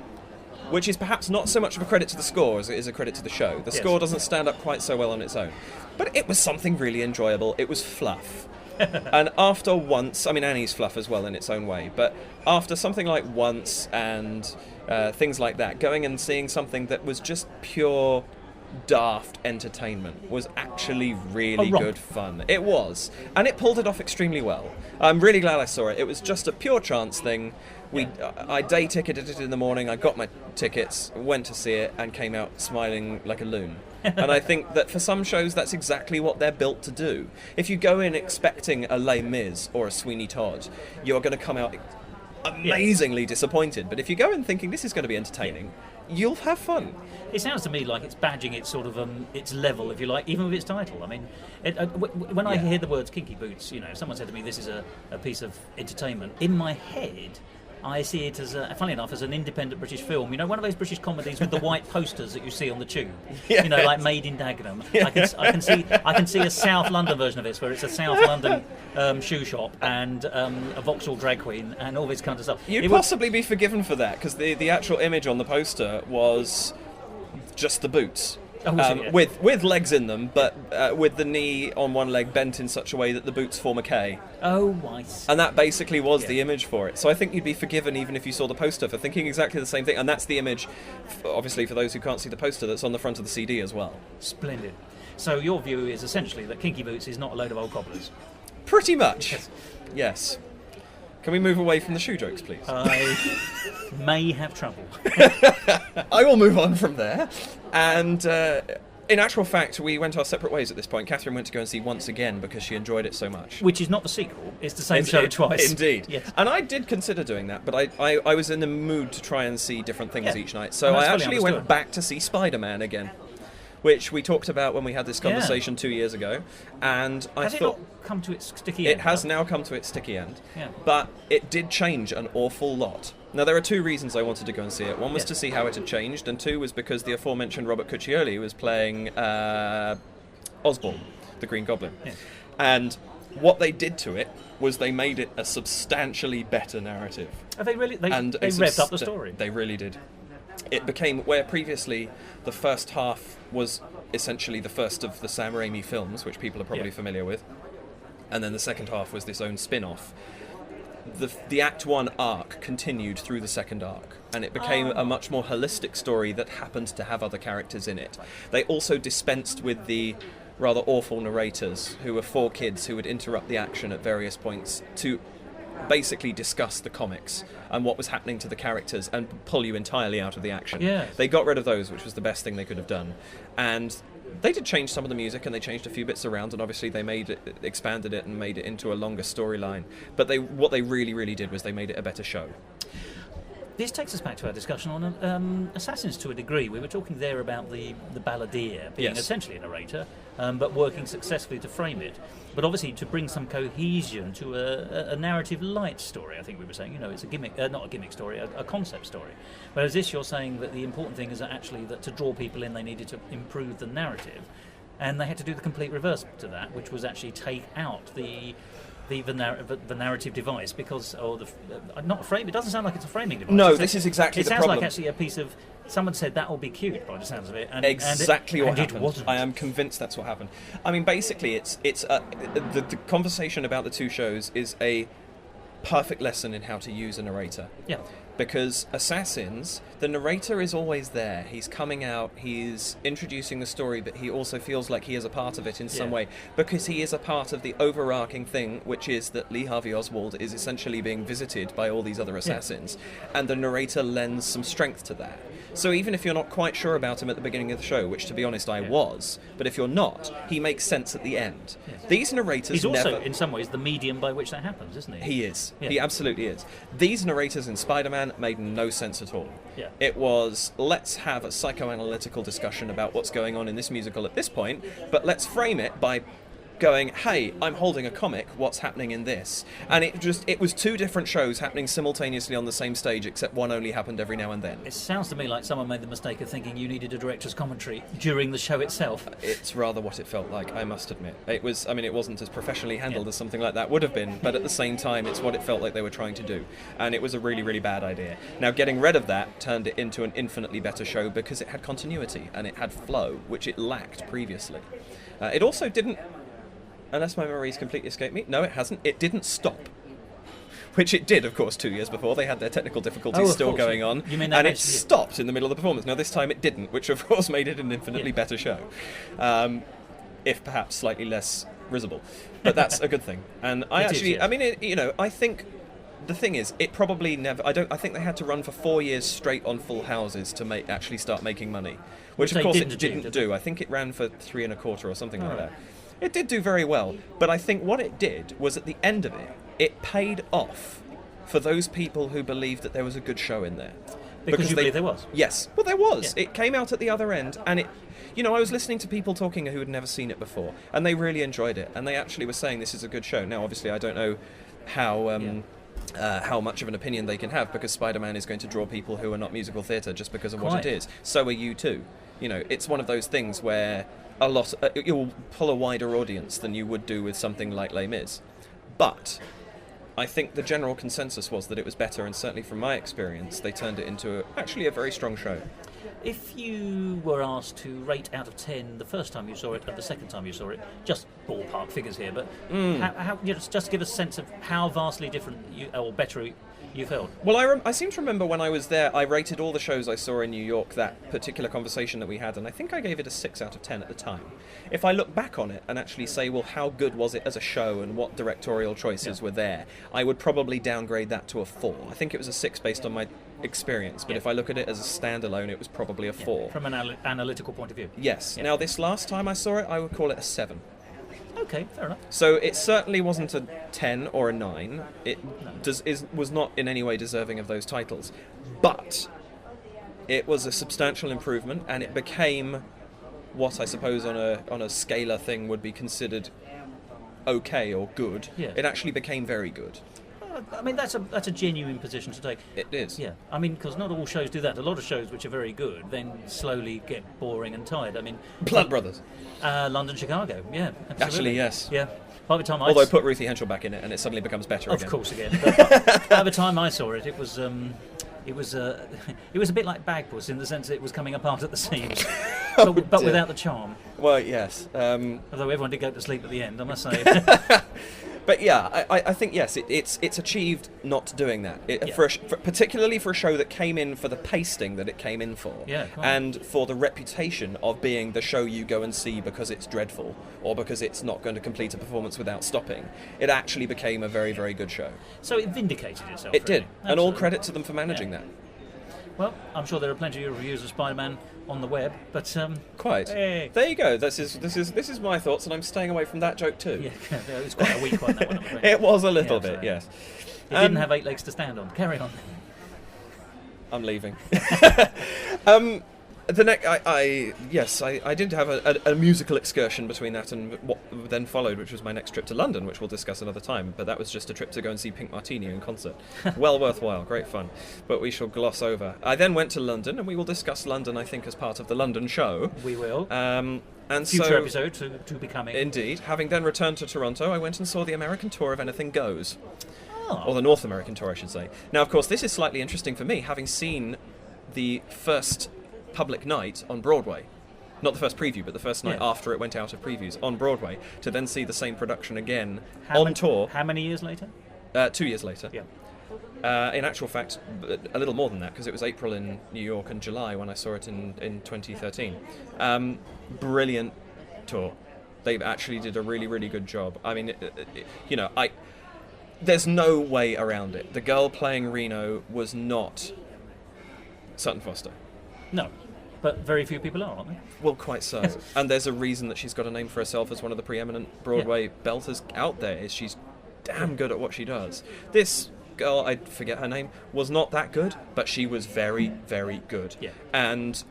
[SPEAKER 2] Which is perhaps not so much of a credit to the score as it is a credit to the show. The score doesn't stand up quite so well on its own. But it was something really enjoyable. It was fluff. And after Once, I mean, Annie's fluff as well in its own way, but after something like Once and things like that, going and seeing something that was just pure daft entertainment was actually really good fun. It was. And it pulled it off extremely well. I'm really glad I saw it. It was just a pure chance thing. I day ticketed it in the morning, I got my tickets, went to see it, and came out smiling like a loon. And I think that for some shows that's exactly what they're built to do. If you go in expecting a Les Mis or a Sweeney Todd, you're going to come out amazingly disappointed. But if you go in thinking this is going to be entertaining, you'll have fun.
[SPEAKER 3] It sounds to me like it's badging its sort of its level, if you like, even with its title. I mean, when I hear the words Kinky Boots, you know, if someone said to me this is a piece of entertainment, in my head I see it as, funnily enough, as an independent British film. You know, one of those British comedies with the white posters that you see on the tube. You know, like Made in Dagenham. I can see a South London version of this, where it's a South London shoe shop and a Vauxhall drag queen and all this kind of stuff.
[SPEAKER 2] You'd possibly be forgiven for that, because the actual image on the poster was just the boots. With legs in them, but with the knee on one leg bent in such a way that the boots form a K.
[SPEAKER 3] Oh, right.
[SPEAKER 2] And that basically was the image for it. So I think you'd be forgiven even if you saw the poster for thinking exactly the same thing. And that's the image, obviously, for those who can't see the poster, that's on the front of the CD as well.
[SPEAKER 3] Splendid. So your view is essentially that Kinky Boots is not a load of old cobblers?
[SPEAKER 2] Pretty much. Yes. Can we move away from the shoe jokes, please?
[SPEAKER 3] I may have trouble.
[SPEAKER 2] I will move on from there. And in actual fact, we went our separate ways at this point. Catherine went to go and see Once Again because she enjoyed it so much.
[SPEAKER 3] Which is not the sequel. It's the same show twice.
[SPEAKER 2] Indeed.
[SPEAKER 3] Yes.
[SPEAKER 2] And I did consider doing that, but I was in the mood to try and see different things each night. So I actually went back to see Spider-Man again, which we talked about when we had this conversation 2 years ago. And I thought...
[SPEAKER 3] Has it not come to its sticky end?
[SPEAKER 2] It has now come to its sticky end.
[SPEAKER 3] Yeah.
[SPEAKER 2] But it did change an awful lot. Now, there are two reasons I wanted to go and see it. One was to see how it had changed, and two was because the aforementioned Robert Cuccioli was playing Osborn, the Green Goblin. Yeah. And what they did to it was they made it a substantially better narrative.
[SPEAKER 3] They revved up the story.
[SPEAKER 2] They really did. It became, where previously the first half was essentially the first of the Sam Raimi films, which people are probably familiar with, and then the second half was this own spin-off. The Act 1 arc continued through the second arc, and it became a much more holistic story that happened to have other characters in it. They also dispensed with the rather awful narrators, who were 4 kids who would interrupt the action at various points to basically discuss the comics and what was happening to the characters and pull you entirely out of the action.
[SPEAKER 3] Yes.
[SPEAKER 2] They got rid of those, which was the best thing they could have done. And they did change some of the music, and they changed a few bits around, and obviously they expanded it and made it into a longer storyline. But what they really, really did was they made it a better show.
[SPEAKER 3] This takes us back to our discussion on Assassins to a degree. We were talking there about the balladeer being essentially a narrator, but working successfully to frame it. But obviously to bring some cohesion to a narrative light story, I think we were saying. It's a gimmick, not a gimmick story, a concept story. Whereas this, you're saying that the important thing is actually that to draw people in, they needed to improve the narrative. And they had to do the complete reverse to that, which was actually take out the narrative device, because not a frame. It doesn't sound like it's a framing device.
[SPEAKER 2] No, this is exactly the problem.
[SPEAKER 3] It sounds like actually a piece of. Someone said that will be cute by the sounds of it. And,
[SPEAKER 2] exactly what happened.
[SPEAKER 3] It wasn't.
[SPEAKER 2] I am convinced that's what happened. I mean, basically, the conversation about the two shows is a perfect lesson in how to use a narrator.
[SPEAKER 3] Yeah.
[SPEAKER 2] Because Assassins, the narrator is always there. He's coming out, he's introducing the story, but he also feels like he is a part of it in some way, because he is a part of the overarching thing, which is that Lee Harvey Oswald is essentially being visited by all these other assassins, and the narrator lends some strength to that. So even if you're not quite sure about him at the beginning of the show, which to be honest I was, but if you're not, he makes sense at the end. Yes. These narrators
[SPEAKER 3] He's also, in some ways, the medium by which that happens, isn't he?
[SPEAKER 2] He is. Yeah. He absolutely is. These narrators in Spider-Man made no sense at all.
[SPEAKER 3] Yeah.
[SPEAKER 2] It was, let's have a psychoanalytical discussion about what's going on in this musical at this point, but let's frame it by going, hey, I'm holding a comic, what's happening in this? And it was two different shows happening simultaneously on the same stage, except one only happened every now and then.
[SPEAKER 3] It sounds to me like someone made the mistake of thinking you needed a director's commentary during the show itself.
[SPEAKER 2] It's rather what it felt like, I must admit. It wasn't as professionally handled as something like that would have been, but at the same time, it's what it felt like they were trying to do. And it was a really, really bad idea. Now, getting rid of that turned it into an infinitely better show because it had continuity and it had flow, which it lacked previously. It also didn't, unless my memories completely escape me. No, it hasn't. It didn't stop. Which it did, of course, 2 years before. They had their technical difficulties still going on.
[SPEAKER 3] You mean
[SPEAKER 2] and it stopped in the middle of the performance. Now, this time it didn't, which, of course, made it an infinitely better show. If perhaps slightly less risible. But that's a good thing. And I think the thing is, it probably never... I think they had to run for 4 years straight on full houses to actually start making money. Which of course, it didn't do. I think it ran for 3 1/4 or something like that. It did do very well, but I think what it did was at the end of it, it paid off for those people who believed that there was a good show in there.
[SPEAKER 3] Because you believe there was?
[SPEAKER 2] Yes. Well, there was.
[SPEAKER 3] Yeah.
[SPEAKER 2] It came out at the other end, and it... I was listening to people talking who had never seen it before, and they really enjoyed it, and they actually were saying this is a good show. Now, obviously, I don't know how much of an opinion they can have, because Spider-Man is going to draw people who are not musical theatre just because of what it is. So are you too. It's one of those things where you'll pull a wider audience than you would do with something like Les Mis. But I think the general consensus was that it was better, and certainly from my experience, they turned it into actually a very strong show.
[SPEAKER 3] If you were asked to rate out of 10 the first time you saw it and the second time you saw it, just ballpark figures here, but how, just give us a sense of how vastly different or better you felt?
[SPEAKER 2] Well, I seem to remember when I was there, I rated all the shows I saw in New York, that particular conversation that we had, and I think I gave it a 6 out of 10 at the time. If I look back on it and actually say, well, how good was it as a show and what directorial choices were there, I would probably downgrade that to a 4. I think it was a 6 based on my experience, but if I look at it as a standalone, it was probably a 4.
[SPEAKER 3] From an analytical point of view.
[SPEAKER 2] Yes. Now, this last time I saw it, I would call it a 7.
[SPEAKER 3] Okay, fair enough.
[SPEAKER 2] So it certainly wasn't a 10 or a 9. It was not in any way deserving of those titles. But it was a substantial improvement, and it became what I suppose on a scalar thing would be considered okay or good.
[SPEAKER 3] Yeah.
[SPEAKER 2] It actually became very good.
[SPEAKER 3] I mean, that's a genuine position to take.
[SPEAKER 2] It is.
[SPEAKER 3] Yeah, I mean, because not all shows do that. A lot of shows which are very good then slowly get boring and tired. I mean,
[SPEAKER 2] Blood Brothers.
[SPEAKER 3] London, Chicago. Yeah, absolutely.
[SPEAKER 2] Actually, yes.
[SPEAKER 3] Yeah. By the time
[SPEAKER 2] Although put Ruthie Henschel back in it, and it suddenly becomes better again.
[SPEAKER 3] Of course, again. But by the time I saw it, it was a bit like Bagpuss in the sense that it was coming apart at the seams, but without the charm.
[SPEAKER 2] Well, yes.
[SPEAKER 3] Although everyone did go to sleep at the end, I must say.
[SPEAKER 2] But yeah, I think yes, it's achieved not doing that. Particularly for a show that came in for the pasting that it came in for, and for the reputation of being the show you go and see because it's dreadful or because it's not going to complete a performance without stopping. It actually became a very, very good show.
[SPEAKER 3] So it vindicated itself.
[SPEAKER 2] It
[SPEAKER 3] really.
[SPEAKER 2] did, and all credit to them for managing that.
[SPEAKER 3] Well, I'm sure there are plenty of reviews of Spider-Man on the web, but
[SPEAKER 2] quite.
[SPEAKER 3] Hey.
[SPEAKER 2] There you go. This is my thoughts, and I'm staying away from that joke too.
[SPEAKER 3] Yeah, it was quite a weak one. That one, I'm afraid.
[SPEAKER 2] It was a little bit, yes.
[SPEAKER 3] It didn't have 8 legs to stand on. Carry on.
[SPEAKER 2] I'm leaving. The next, I did have a musical excursion between that and what then followed, which was my next trip to London, which we'll discuss another time. But that was just a trip to go and see Pink Martini in concert. Well worthwhile, great fun. But we shall gloss over. I then went to London, and we will discuss London, I think, as part of the London show.
[SPEAKER 3] We will.
[SPEAKER 2] And
[SPEAKER 3] future episode to be coming.
[SPEAKER 2] Indeed. Having then returned to Toronto, I went and saw the American tour of Anything Goes.
[SPEAKER 3] Oh.
[SPEAKER 2] Or the North American tour, I should say. Now, of course, this is slightly interesting for me, having seen the first public night on Broadway. Not the first preview, but the first night after it went out of previews on Broadway, to then see the same production again on tour.
[SPEAKER 3] How many years later?
[SPEAKER 2] 2 years later.
[SPEAKER 3] Yeah.
[SPEAKER 2] In actual fact, a little more than that, because it was April in New York and July when I saw it in 2013. Brilliant tour. They actually did a really, really good job. I mean, there's no way around it. The girl playing Reno was not Sutton Foster.
[SPEAKER 3] No, but very few people are, aren't they?
[SPEAKER 2] Well, quite so. And there's a reason that she's got a name for herself as one of the preeminent Broadway belters out there, is she's damn good at what she does. This girl, I forget her name, was not that good, but she was very, very good.
[SPEAKER 3] Yeah.
[SPEAKER 2] And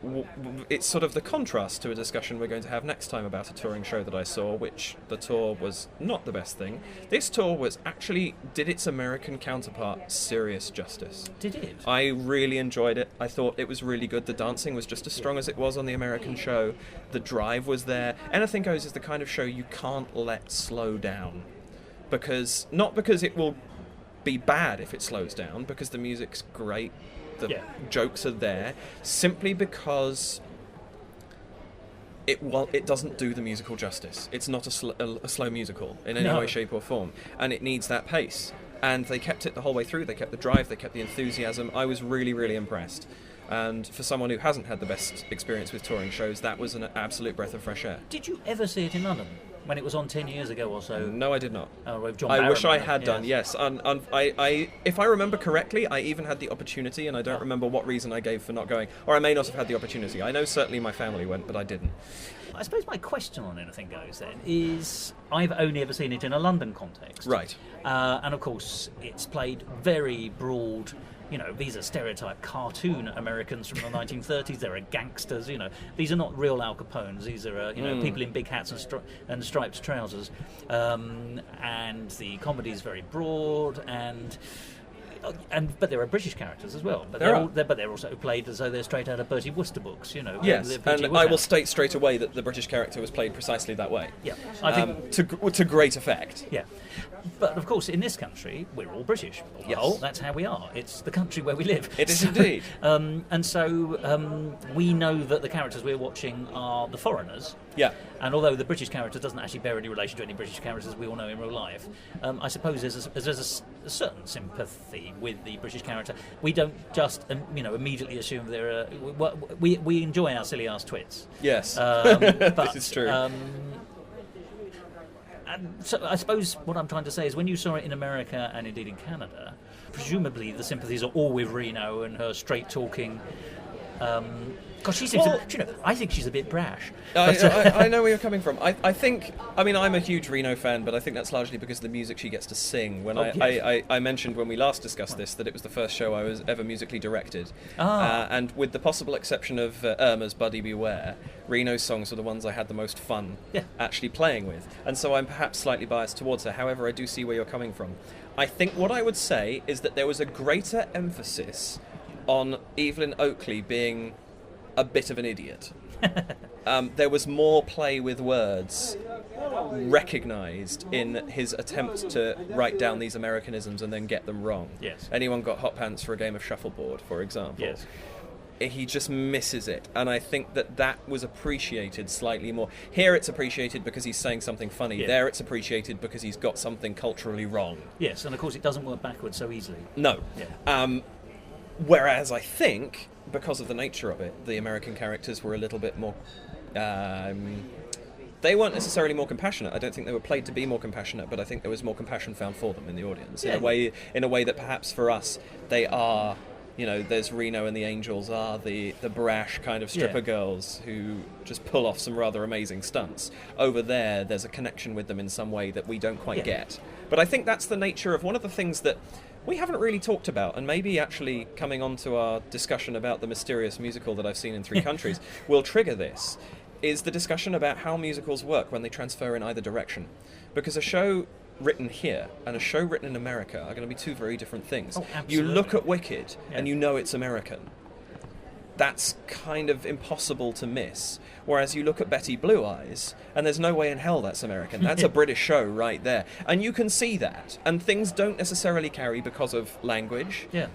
[SPEAKER 2] it's sort of the contrast to a discussion we're going to have next time about a touring show that I saw, which the tour was not the best thing. This tour was actually, did its American counterpart serious justice.
[SPEAKER 3] Did it?
[SPEAKER 2] I really enjoyed it. I thought it was really good. The dancing was just as strong as it was on the American show. The drive was there. Anything Goes is the kind of show you can't let slow down. Not because it will be bad if it slows down, because the music's great, the jokes are there, simply because it doesn't do the musical justice. It's not a slow musical in any way, shape or form, and it needs that pace. And they kept it the whole way through. They kept the drive, they kept the enthusiasm. I was really, really impressed. And for someone who hasn't had the best experience with touring shows, that was an absolute breath of fresh air.
[SPEAKER 3] Did you ever see it in London when it was on 10 years ago or so?
[SPEAKER 2] No, I did not.
[SPEAKER 3] With John
[SPEAKER 2] I wish
[SPEAKER 3] Barrowman,
[SPEAKER 2] I had done, yes. If I remember correctly, I even had the opportunity, and I don't remember what reason I gave for not going. Or I may not have had the opportunity. I know certainly my family went, but I didn't.
[SPEAKER 3] I suppose my question on Anything Goes then is, I've only ever seen it in a London context.
[SPEAKER 2] Right.
[SPEAKER 3] And of course, it's played very broad. These are stereotype cartoon Americans from the 1930s. There are gangsters. These are not real Al Capones. These are people in big hats and striped trousers. And the comedy is very broad but there are British characters as well. But they're also played as though they're straight out of Bertie Wooster books.
[SPEAKER 2] Yes, and I will state straight away that the British character was played precisely that way.
[SPEAKER 3] Yeah, I think
[SPEAKER 2] to great effect.
[SPEAKER 3] Yeah, but of course, in this country, we're all British. Yes. That's how we are. It's the country where we live.
[SPEAKER 2] It is indeed.
[SPEAKER 3] And so we know that the characters we're watching are the foreigners.
[SPEAKER 2] Yeah.
[SPEAKER 3] And although the British character doesn't actually bear any relation to any British characters we all know in real life, I suppose there's a certain sympathy with the British character. We don't just immediately assume they're we enjoy our silly ass twits.
[SPEAKER 2] Yes,
[SPEAKER 3] but,
[SPEAKER 2] this is true.
[SPEAKER 3] And so I suppose what I'm trying to say is when you saw it in America and indeed in Canada, presumably the sympathies are all with Reno and her straight talking. Because she seems, I think she's a bit brash.
[SPEAKER 2] I know where you're coming from. I think, I'm a huge Reno fan, but I think that's largely because of the music she gets to sing. When I mentioned when we last discussed this that it was the first show I was ever musically directed. And with the possible exception of Irma's Buddy Beware, Reno's songs are the ones I had the most fun actually playing with. And so I'm perhaps slightly biased towards her. However, I do see where you're coming from. I think what I would say is that there was a greater emphasis on Evelyn Oakley being a bit of an idiot. There was more play with words recognised in his attempt to write down these Americanisms and then get them wrong.
[SPEAKER 3] Yes.
[SPEAKER 2] Anyone got hot pants for a game of shuffleboard, for example?
[SPEAKER 3] Yes.
[SPEAKER 2] He just misses it, and I think that was appreciated slightly more. Here it's appreciated because he's saying something funny.
[SPEAKER 3] Yeah.
[SPEAKER 2] There it's appreciated because he's got something culturally wrong.
[SPEAKER 3] Yes, and of course it doesn't work backwards so easily.
[SPEAKER 2] No.
[SPEAKER 3] Yeah.
[SPEAKER 2] Whereas I think, because of the nature of it, the American characters were a little bit more... they weren't necessarily more compassionate. I don't think they were played to be more compassionate, but I think there was more compassion found for them in the audience.
[SPEAKER 3] Yeah.
[SPEAKER 2] In a way that perhaps for us, they are... there's Reno and the Angels are the brash kind of stripper girls who just pull off some rather amazing stunts. Over there's a connection with them in some way that we don't quite get. But I think that's the nature of one of the things that we haven't really talked about, and maybe actually coming on to our discussion about the mysterious musical that I've seen in 3 countries will trigger this, is the discussion about how musicals work when they transfer in either direction. Because a show written here and a show written in America are going to be 2 very different things.
[SPEAKER 3] Oh, absolutely.
[SPEAKER 2] You look at Wicked and you know it's American. That's kind of impossible to miss. Whereas you look at Betty Blue Eyes, and there's no way in hell that's American. That's a British show right there. And you can see that. And things don't necessarily carry because of language.
[SPEAKER 3] Yeah.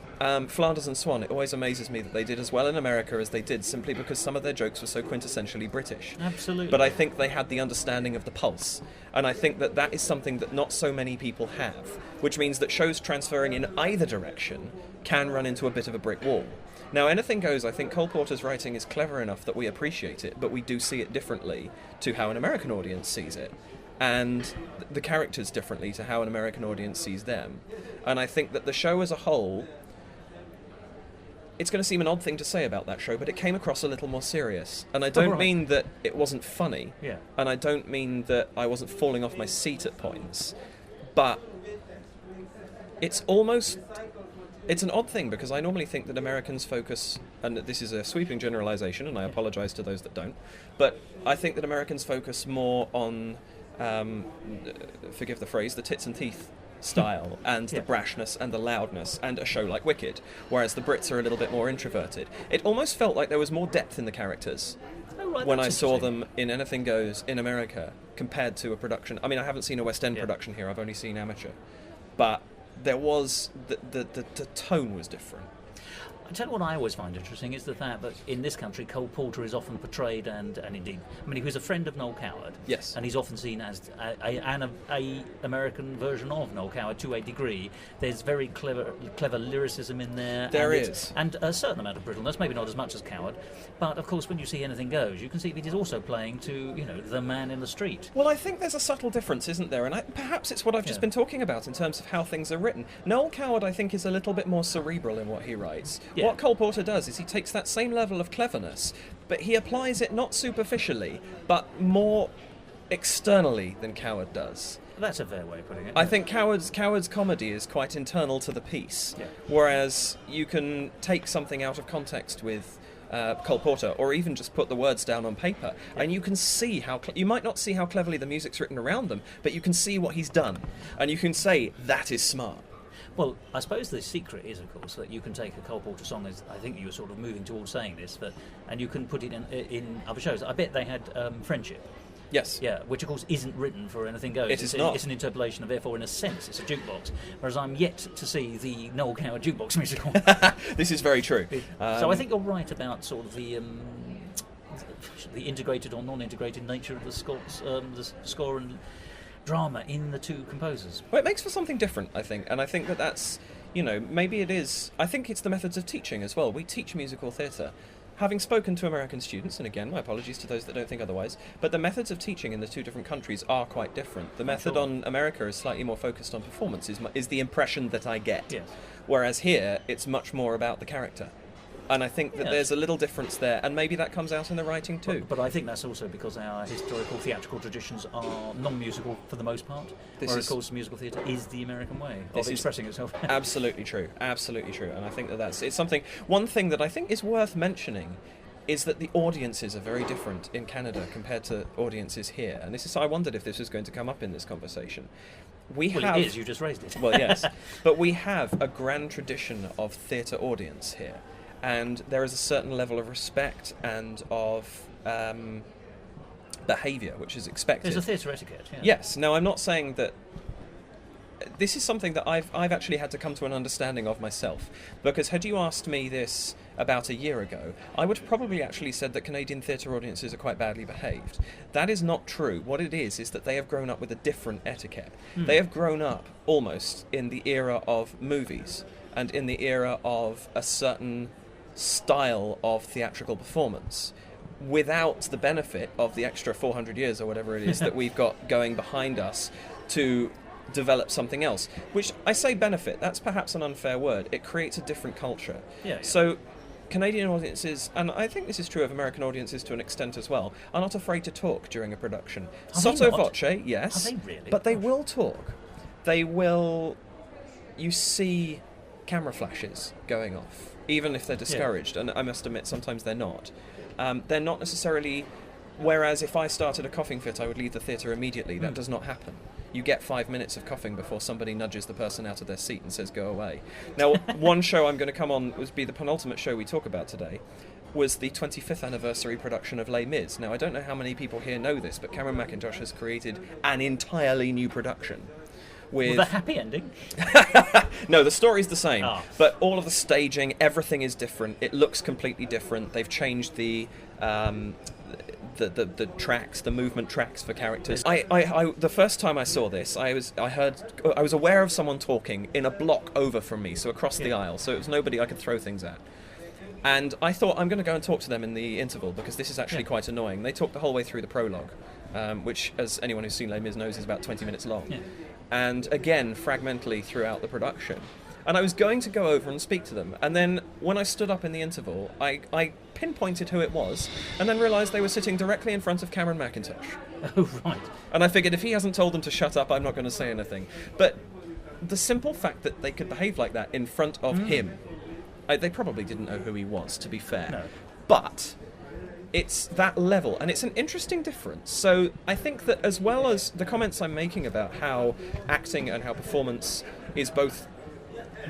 [SPEAKER 2] Flanders and Swan, it always amazes me that they did as well in America as they did, simply because some of their jokes were so quintessentially British.
[SPEAKER 3] Absolutely.
[SPEAKER 2] But I think they had the understanding of the pulse. And I think that is something that not so many people have, which means that shows transferring in either direction can run into a bit of a brick wall. Now, Anything Goes, I think Cole Porter's writing is clever enough that we appreciate it, but we do see it differently to how an American audience sees it, and the characters differently to how an American audience sees them. And I think that the show as a whole, it's going to seem an odd thing to say about that show, but it came across a little more serious. And I don't mean that it wasn't funny, and I don't mean that I wasn't falling off my seat at points, but it's an odd thing, because I normally think that Americans focus, and this is a sweeping generalization, and I apologize to those that don't, but I think that Americans focus more on, forgive the phrase, the tits and teeth style, and the brashness and the loudness, and a show like Wicked, whereas the Brits are a little bit more introverted. It almost felt like there was more depth in the characters when I saw them in Anything Goes in America, compared to a production. I mean, I haven't seen a West End production here, I've only seen amateur, but there was the tone was different.
[SPEAKER 3] I tell you what I always find interesting is the fact that in this country Cole Porter is often portrayed and indeed, he was a friend of Noel Coward.
[SPEAKER 2] Yes.
[SPEAKER 3] And he's often seen as a American version of Noel Coward to a degree. There's very clever lyricism in there.
[SPEAKER 2] There is.
[SPEAKER 3] And a certain amount of brittleness, maybe not as much as Coward. But of course when you see Anything Goes, you can see that he's also playing to, the man in the street.
[SPEAKER 2] Well, I think there's a subtle difference, isn't there? And perhaps it's what I've just been talking about in terms of how things are written. Noel Coward, I think, is a little bit more cerebral in what he writes. Yeah. What Cole Porter does is he takes that same level of cleverness, but he applies it not superficially, but more externally than Coward does.
[SPEAKER 3] That's a fair way of putting it.
[SPEAKER 2] I think Coward's comedy is quite internal to the piece, whereas you can take something out of context with Cole Porter, or even just put the words down on paper, and you can see how you might not see how cleverly the music's written around them, but you can see what he's done, and you can say that is smart.
[SPEAKER 3] Well, I suppose the secret is, of course, that you can take a Cole Porter song, as I think you were sort of moving towards saying this, and you can put it in other shows. I bet they had Friendship.
[SPEAKER 2] Yes.
[SPEAKER 3] Yeah, which of course isn't written for Anything Goes.
[SPEAKER 2] It is not.
[SPEAKER 3] It's an interpolation, and therefore, in a sense, it's a jukebox. Whereas I'm yet to see the Noel Coward jukebox musical.
[SPEAKER 2] This is very true.
[SPEAKER 3] So I think you're right about sort of the integrated or non-integrated nature of the score and drama in the two composers.
[SPEAKER 2] Well, it makes for something different, I think, and I think that's, maybe it is. I think it's the methods of teaching as well. We teach musical theatre. Having spoken to American students, and again, my apologies to those that don't think otherwise, but the methods of teaching in the two different countries are quite different. The method on America is slightly more focused on performance, is the impression that I get.
[SPEAKER 3] Yes.
[SPEAKER 2] Whereas here, it's much more about the character. And I think that there's a little difference there, and maybe that comes out in the writing too.
[SPEAKER 3] But I think that's also because our historical theatrical traditions are non-musical for the most part, whereas, of course, musical theatre is the American way of expressing itself.
[SPEAKER 2] Absolutely true, and I think it's something. One thing that I think is worth mentioning is that the audiences are very different in Canada compared to audiences here, and I wondered if this was going to come up in this conversation.
[SPEAKER 3] It is, you just raised it.
[SPEAKER 2] Well, yes, but we have a grand tradition of theatre audience here. And there is a certain level of respect and of behaviour which is expected.
[SPEAKER 3] There's a theatre etiquette, yeah.
[SPEAKER 2] Yes. Now, I'm not saying that... This is something that I've actually had to come to an understanding of myself. Because had you asked me this about a year ago, I would have probably actually said that Canadian theatre audiences are quite badly behaved. That is not true. What it is that they have grown up with a different etiquette. They have grown up almost in the era of movies and in the era of a certain style of theatrical performance without the benefit of the extra 400 years or whatever it is that we've got going behind us to develop something else, which I say benefit, that's perhaps an unfair word. It creates a different culture.
[SPEAKER 3] Yeah.
[SPEAKER 2] So Canadian audiences, and I think this is true of American audiences to an extent as well, are not afraid to talk during a production. Sotto voce, yes.
[SPEAKER 3] Are they really?
[SPEAKER 2] But they will talk. They will... You see camera flashes going off, even if they're discouraged, and I must admit sometimes they're not. They're not necessarily... Whereas if I started a coughing fit, I would leave the theatre immediately. That does not happen. You get 5 minutes of coughing before somebody nudges the person out of their seat and says, go away. Now, one show I'm going to come on would be the penultimate show we talk about today, was the 25th anniversary production of Les Mis. Now, I don't know how many people here know this, but Cameron Mackintosh has created an entirely new production. With
[SPEAKER 3] a happy ending?
[SPEAKER 2] No, the story's the same, but all of the staging, everything is different. It looks completely different. They've changed the tracks, the movement tracks for characters. I the first time I saw this, I was aware of someone talking in a block over from me, so across the aisle, so it was nobody I could throw things at. And I thought, I'm going to go and talk to them in the interval, because this is actually quite annoying. They talk the whole way through the prologue, which, as anyone who's seen Les Mis knows, is about 20 minutes long. Yeah. And again, fragmentally throughout the production. And I was going to go over and speak to them, and then when I stood up in the interval, I pinpointed who it was, and then realised they were sitting directly in front of Cameron Mackintosh.
[SPEAKER 3] Oh, right.
[SPEAKER 2] And I figured if he hasn't told them to shut up, I'm not going to say anything. But the simple fact that they could behave like that in front of him, they probably didn't know who he was, to be fair.
[SPEAKER 3] No.
[SPEAKER 2] But it's that level, and it's an interesting difference. So I think that as well as the comments I'm making about how acting and how performance is both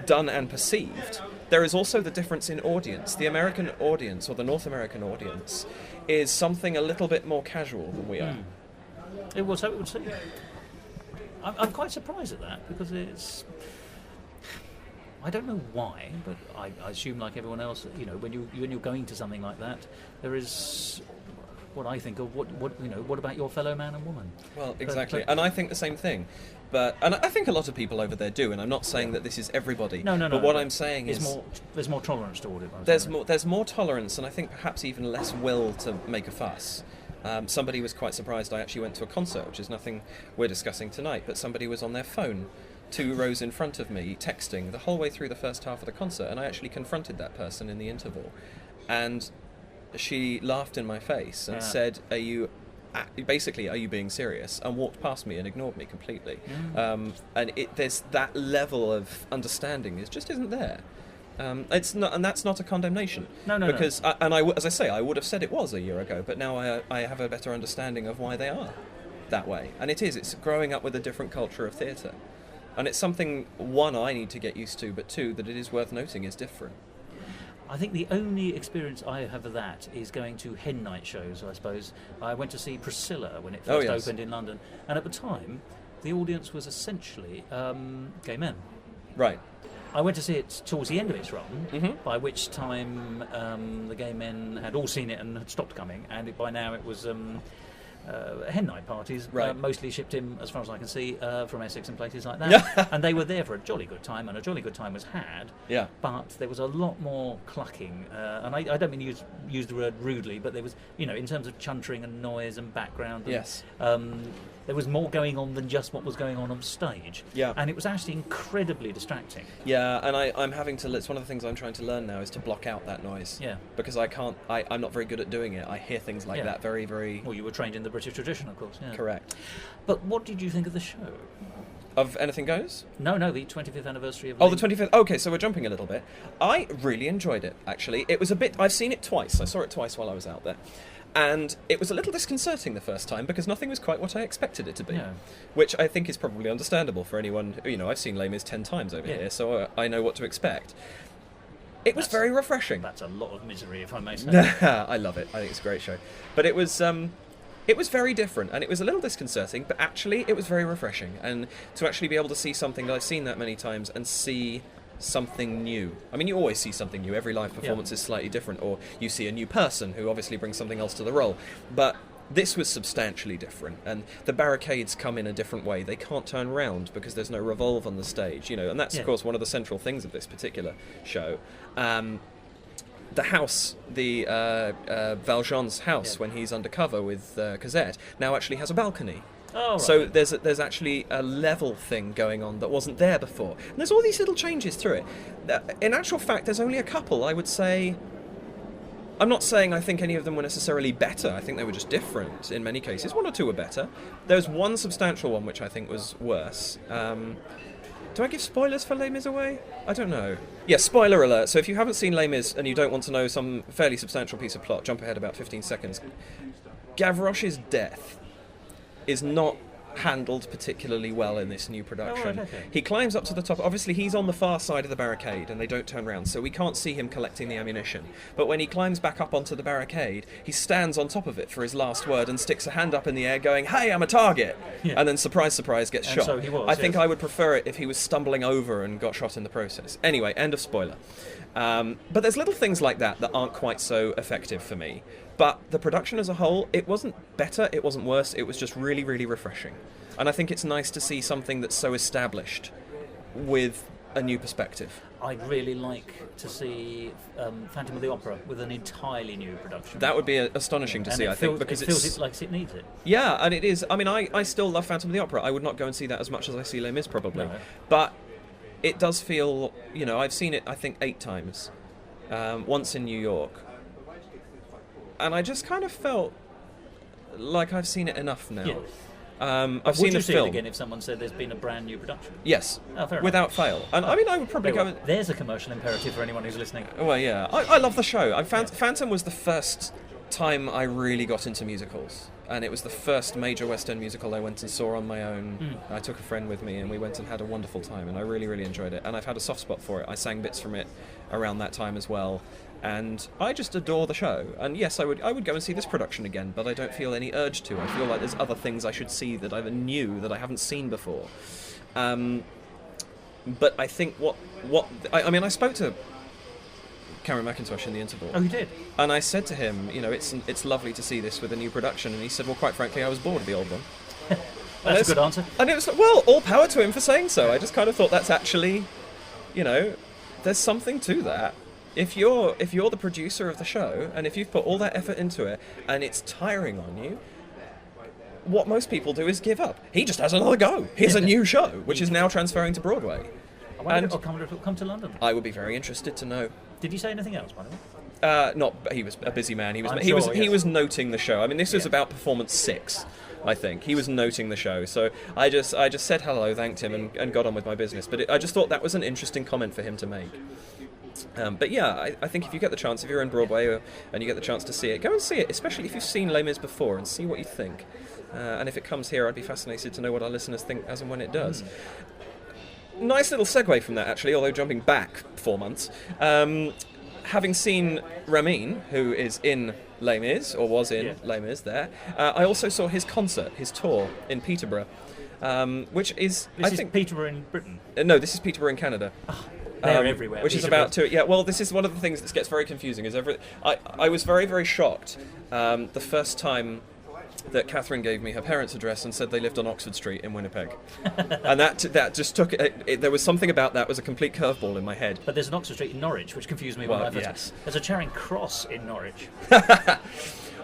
[SPEAKER 2] done and perceived, there is also the difference in audience. The American audience, or the North American audience, is something a little bit more casual than we are.
[SPEAKER 3] It would seem. I'm quite surprised at that, because it's... I don't know why, but I assume, like everyone else, when you're going to something like that, there is what I think of what about your fellow man and woman? Well,
[SPEAKER 2] exactly, and I think the same thing. And I think a lot of people over there do, and I'm not saying that this is everybody.
[SPEAKER 3] No.
[SPEAKER 2] But what I'm saying is
[SPEAKER 3] there's more tolerance toward it.
[SPEAKER 2] There's more tolerance, and I think perhaps even less will to make a fuss. Somebody was quite surprised. I actually went to a concert, which is nothing we're discussing tonight, but somebody was on their phone 2 rows in front of me, texting the whole way through the first half of the concert, and I actually confronted that person in the interval, and she laughed in my face and said, are you being serious? And walked past me and ignored me completely. And there's that level of understanding just isn't there. It's not, and that's not a condemnation.
[SPEAKER 3] No.
[SPEAKER 2] Because as I say, I would have said it was a year ago, but now I have a better understanding of why they are that way. And it's growing up with a different culture of theatre. And it's something, one, I need to get used to, but two, that it is worth noting is different.
[SPEAKER 3] I think the only experience I have of that is going to hen night shows, I suppose. I went to see Priscilla when it first opened in London, and at the time, the audience was essentially gay men.
[SPEAKER 2] Right.
[SPEAKER 3] I went to see it towards the end of its run, by which time the gay men had all seen it and had stopped coming, and by now it was hen night parties,
[SPEAKER 2] Right.
[SPEAKER 3] mostly shipped in, as far as I can see, from Essex and places like that. And they were there for a jolly good time, and a jolly good time was had.
[SPEAKER 2] Yeah.
[SPEAKER 3] But there was a lot more clucking, and I don't mean to use the word rudely, but there was, in terms of chuntering and noise and background. And,
[SPEAKER 2] Yes.
[SPEAKER 3] there was more going on than just what was going on stage.
[SPEAKER 2] Yeah.
[SPEAKER 3] And it was actually incredibly distracting.
[SPEAKER 2] Yeah, and I'm having to. It's one of the things I'm trying to learn now is to block out that noise.
[SPEAKER 3] Yeah.
[SPEAKER 2] Because I can't. I'm not very good at doing it. I hear things like that very, very.
[SPEAKER 3] Well, you were trained in the British tradition, of course. Yeah.
[SPEAKER 2] Correct.
[SPEAKER 3] But what did you think of the show?
[SPEAKER 2] Of Anything Goes?
[SPEAKER 3] No, the 25th anniversary of...
[SPEAKER 2] Oh, the 25th. Okay, so we're jumping a little bit. I really enjoyed it, actually. It was a bit... I've seen it twice. I saw it twice while I was out there. And it was a little disconcerting the first time because nothing was quite what I expected it to be.
[SPEAKER 3] Yeah.
[SPEAKER 2] Which I think is probably understandable for anyone... I've seen Les Mis 10 times over here, so I know what to expect. It was very refreshing.
[SPEAKER 3] That's a lot of misery, if I may say.
[SPEAKER 2] I love it. I think it's a great show. But it was very different, and it was a little disconcerting, but actually it was very refreshing. And to actually be able to see something that I've seen that many times and see something new. I mean, you always see something new. Every live performance is slightly different, or you see a new person who obviously brings something else to the role. But this was substantially different, and the barricades come in a different way. They can't turn round because there's no revolve on the stage, and that's, of course, one of the central things of this particular show. The house, the Valjean's house, when he's undercover with Cosette, now actually has a balcony.
[SPEAKER 3] Oh, right.
[SPEAKER 2] So there's actually a level thing going on that wasn't there before. And there's all these little changes through it. In actual fact, there's only a couple, I would say. I'm not saying I think any of them were necessarily better. I think they were just different in many cases. One or two were better. There's one substantial one which I think was worse. Do I give spoilers for Les Mis away? I don't know. Yeah, spoiler alert. So if you haven't seen Les Mis and you don't want to know some fairly substantial piece of plot, jump ahead about 15 seconds. Gavroche's death is not handled particularly well in this new production.
[SPEAKER 3] Oh, right, okay.
[SPEAKER 2] He climbs up to the top. Obviously, he's on the far side of the barricade, and they don't turn around, so we can't see him collecting the ammunition. But when he climbs back up onto the barricade, he stands on top of it for his last word and sticks a hand up in the air going, "Hey, I'm a target!"
[SPEAKER 3] Yeah.
[SPEAKER 2] And then, surprise, surprise, gets shot.
[SPEAKER 3] So he was,
[SPEAKER 2] I think
[SPEAKER 3] yes.
[SPEAKER 2] I would prefer it if he was stumbling over and got shot in the process. Anyway, end of spoiler. But there's little things like that aren't quite so effective for me. But the production as a whole, it wasn't better, it wasn't worse, it was just really, really refreshing. And I think it's nice to see something that's so established with a new perspective.
[SPEAKER 3] I'd really like to see Phantom of the Opera with an entirely new production.
[SPEAKER 2] That would be astonishing to see, I think, because
[SPEAKER 3] it feels like it needs it.
[SPEAKER 2] Yeah, and it is. I mean, I still love Phantom of the Opera. I would not go and see that as much as I see Les Mis, probably.
[SPEAKER 3] No.
[SPEAKER 2] But it does feel, I've seen it, I think, 8 times. Once in New York. And I just kind of felt like I've seen it enough now.
[SPEAKER 3] Yeah.
[SPEAKER 2] I've seen the
[SPEAKER 3] see
[SPEAKER 2] film
[SPEAKER 3] it again if someone said there's been a brand new production?
[SPEAKER 2] Yes,
[SPEAKER 3] Oh, fair enough.
[SPEAKER 2] without fail. And I mean, I would probably
[SPEAKER 3] Very
[SPEAKER 2] go.
[SPEAKER 3] well. There's a commercial imperative for anyone who's listening.
[SPEAKER 2] Well, yeah, I love the show. Phantom was the first time I really got into musicals, and it was the first major West End musical I went and saw on my own. I took a friend with me, and we went and had a wonderful time, and I really, really enjoyed it. And I've had a soft spot for it. I sang bits from it around that time as well. And I just adore the show. And yes, I would go and see this production again, but I don't feel any urge to. I feel like there's other things I should see that I knew that I haven't seen before. But I think I spoke to Cameron McIntosh in the interval.
[SPEAKER 3] Oh, you did?
[SPEAKER 2] And I said to him, it's lovely to see this with a new production. And he said, well, quite frankly, I was bored of the old one.
[SPEAKER 3] That's a good answer.
[SPEAKER 2] And it was like, well, all power to him for saying so. I just kind of thought that's actually, there's something to that. If you're the producer of the show, and if you've put all that effort into it, and it's tiring on you, what most people do is give up. He just has another go. Here's a new show, which is now transferring to Broadway.
[SPEAKER 3] I wonder if it'll come to London.
[SPEAKER 2] I would be very interested to know.
[SPEAKER 3] Did you say anything else, by the way?
[SPEAKER 2] He was a busy man. He
[SPEAKER 3] Yes.
[SPEAKER 2] was noting the show. I mean, this was about performance 6, I think. He was noting the show. So I just said hello, thanked him, and got on with my business. But I just thought that was an interesting comment for him to make. But yeah, I think if you get the chance, if you're in Broadway and you get the chance to see it, go and see it, especially if you've seen Les Mis before, and see what you think. And if it comes here, I'd be fascinated to know what our listeners think as and when it does. Nice little segue from that, actually, although jumping back 4 months. Having seen Ramin, who is in Les Mis, or was in Les Mis there, I also saw his concert, his tour in Peterborough, which is...
[SPEAKER 3] This is Peterborough in Britain?
[SPEAKER 2] No, this is Peterborough in Canada.
[SPEAKER 3] They're everywhere.
[SPEAKER 2] Which is about to... Yeah, well, this is one of the things that gets very confusing. I was very, very shocked the first time that Catherine gave me her parents' address and said they lived on Oxford Street in Winnipeg. And that just took it. There was something about that was a complete curveball in my head.
[SPEAKER 3] But there's an Oxford Street in Norwich, which confused me when I first. There's a Charing Cross in Norwich.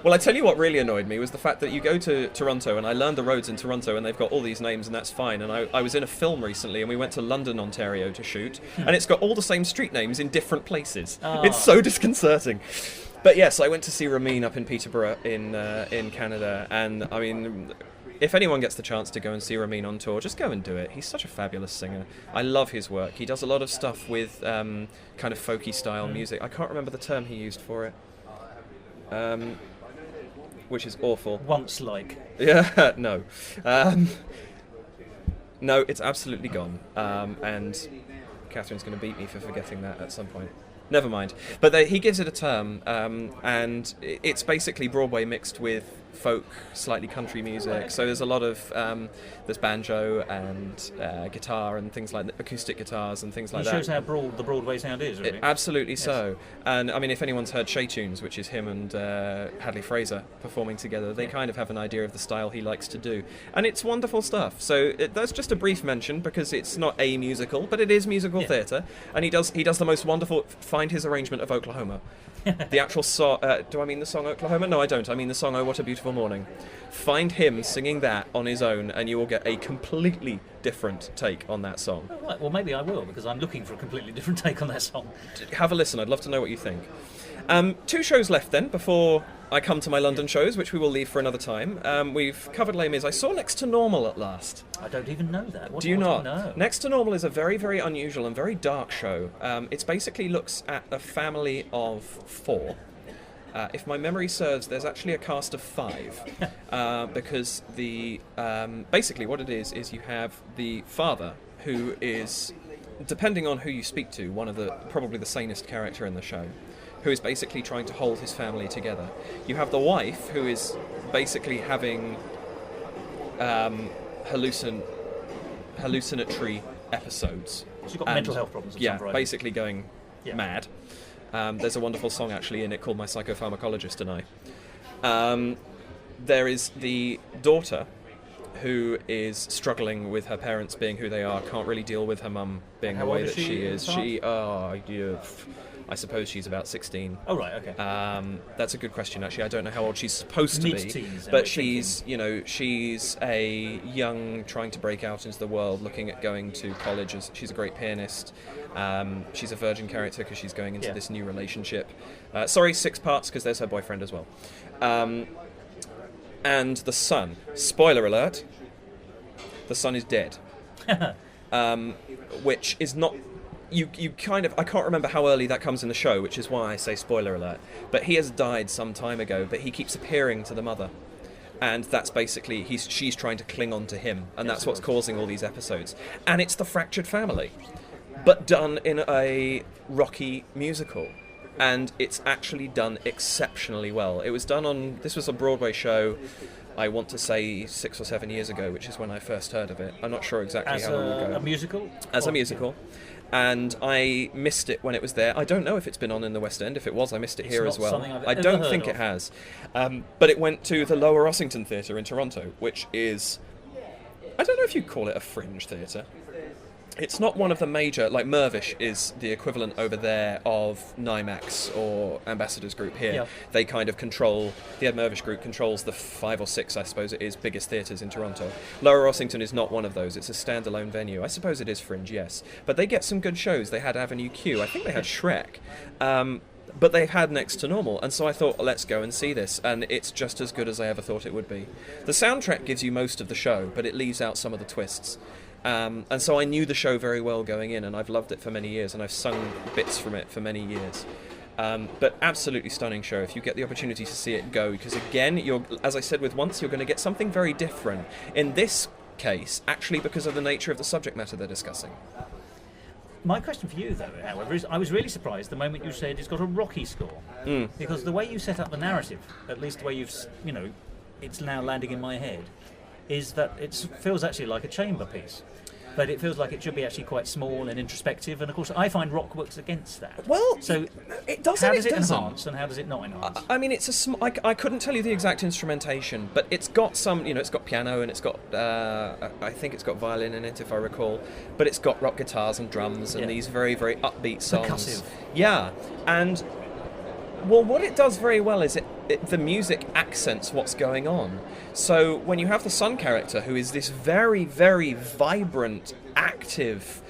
[SPEAKER 2] Well, I tell you what really annoyed me was the fact that you go to Toronto, and I learned the roads in Toronto, and they've got all these names, and that's fine. And I was in a film recently, and we went to London, Ontario to shoot, and it's got all the same street names in different places. Oh. It's so disconcerting. But yes, I went to see Ramin up in Peterborough in Canada, and I mean, if anyone gets the chance to go and see Ramin on tour, just go and do it. He's such a fabulous singer. I love his work. He does a lot of stuff with kind of folky style music. I can't remember the term he used for it. Which is awful.
[SPEAKER 3] Once like.
[SPEAKER 2] Yeah, no. No, it's absolutely gone. And Catherine's going to beat me for forgetting that at some point. Never mind. But he gives it a term, and it's basically Broadway mixed with folk, slightly country music. Right. So there's a lot of there's banjo and guitar and things like that, acoustic guitars and things like that.
[SPEAKER 3] It shows how broad the Broadway sound is, really.
[SPEAKER 2] Absolutely yes. So. And I mean, if anyone's heard Shay Tunes, which is him and Hadley Fraser performing together, they kind of have an idea of the style he likes to do, and it's wonderful stuff. So that's just a brief mention because it's not a musical, but it is musical theatre, and he does the most wonderful. Find his arrangement of Oklahoma. The actual song, do I mean the song Oklahoma? No, I don't. I mean the song Oh What a Beautiful Morning. Find him singing that on his own and you will get a completely different take on that song.
[SPEAKER 3] Oh, right. Well, maybe I will, because I'm looking for a completely different take on that song.
[SPEAKER 2] Have a listen. I'd love to know what you think. 2 shows left then before I come to my London shows, which we will leave for another time. We've covered Les Mis. I saw Next to Normal at last.
[SPEAKER 3] I don't even know that.
[SPEAKER 2] Do you not?
[SPEAKER 3] No.
[SPEAKER 2] Next to Normal is a very, very unusual and very dark show. It basically looks at a family of 4. If my memory serves, there's actually a cast of 5. Because basically what it is you have the father, who is, depending on who you speak to, probably the sanest character in the show, who is basically trying to hold his family together. You have the wife, who is basically having hallucinatory episomes.
[SPEAKER 3] She's got mental health problems.
[SPEAKER 2] Yeah, basically going mad. There's a wonderful song actually in it called My Psychopharmacologist and I. There is the daughter, who is struggling with her parents being who they are, can't really deal with her mum being the way that she is. I suppose she's about 16.
[SPEAKER 3] Oh, right, okay.
[SPEAKER 2] That's a good question, actually. I don't know how old she's supposed to be. But she's a young, trying to break out into the world, looking at going to college. She's a great pianist. She's a virgin character because she's going into this new relationship. 6 parts, because there's her boyfriend as well. And the son, spoiler alert, the son is dead. Which is not... You kind of... I can't remember how early that comes in the show, which is why I say spoiler alert. But he has died some time ago, but he keeps appearing to the mother. And that's basically... She's trying to cling on to him, and that's what's causing all these episodes. And it's the fractured family, but done in a rocky musical. And it's actually done exceptionally well. It was done on... This was a Broadway show... I want to say 6 or 7 years ago, which is when I first heard of it. I'm not sure exactly how long ago.
[SPEAKER 3] As a musical?
[SPEAKER 2] As a musical. And I missed it when it was there. I don't know if it's been on in the West End. If it was, I missed it here as well. I don't think it has. But it went to the Lower Rossington Theatre in Toronto, which is... I don't know if you'd call it a fringe theatre. It's not one of the major, like Mirvish is the equivalent over there of NIMAX or Ambassadors Group here. Yeah. They kind of control, the Ed Mirvish Group controls the 5 or 6, I suppose it is, biggest theatres in Toronto. Lower Rossington is not one of those. It's a standalone venue. I suppose it is fringe, yes. But they get some good shows. They had Avenue Q. I think they had Shrek. But they've had Next to Normal, and so I thought, let's go and see this, and it's just as good as I ever thought it would be. The soundtrack gives you most of the show, but it leaves out some of the twists. And so I knew the show very well going in, and I've loved it for many years, and I've sung bits from it for many years. But absolutely stunning show. If you get the opportunity to see it, go, because again, as I said with Once, you're going to get something very different. In this case, actually because of the nature of the subject matter they're discussing.
[SPEAKER 3] My question for you, though, however, is I was really surprised the moment you said it's got a rocky score. Because the way you set up the narrative, at least the way it's now landing in my head, is that it feels actually like a chamber piece. but it feels like it should be actually quite small and introspective. And of course, I find rock works against that.
[SPEAKER 2] Well,
[SPEAKER 3] so
[SPEAKER 2] it does.
[SPEAKER 3] How
[SPEAKER 2] and
[SPEAKER 3] does it
[SPEAKER 2] doesn't.
[SPEAKER 3] enhance, and how does it not enhance?
[SPEAKER 2] I mean, it's I couldn't tell you the exact instrumentation, but it's got some. It's got piano and it's got. I think it's got violin in it, if I recall. But it's got rock guitars and drums and these very, very upbeat songs.
[SPEAKER 3] Percussive.
[SPEAKER 2] Yeah, and well, what it does very well is the music accents what's going on. So when you have the son character, who is this very, very vibrant, active,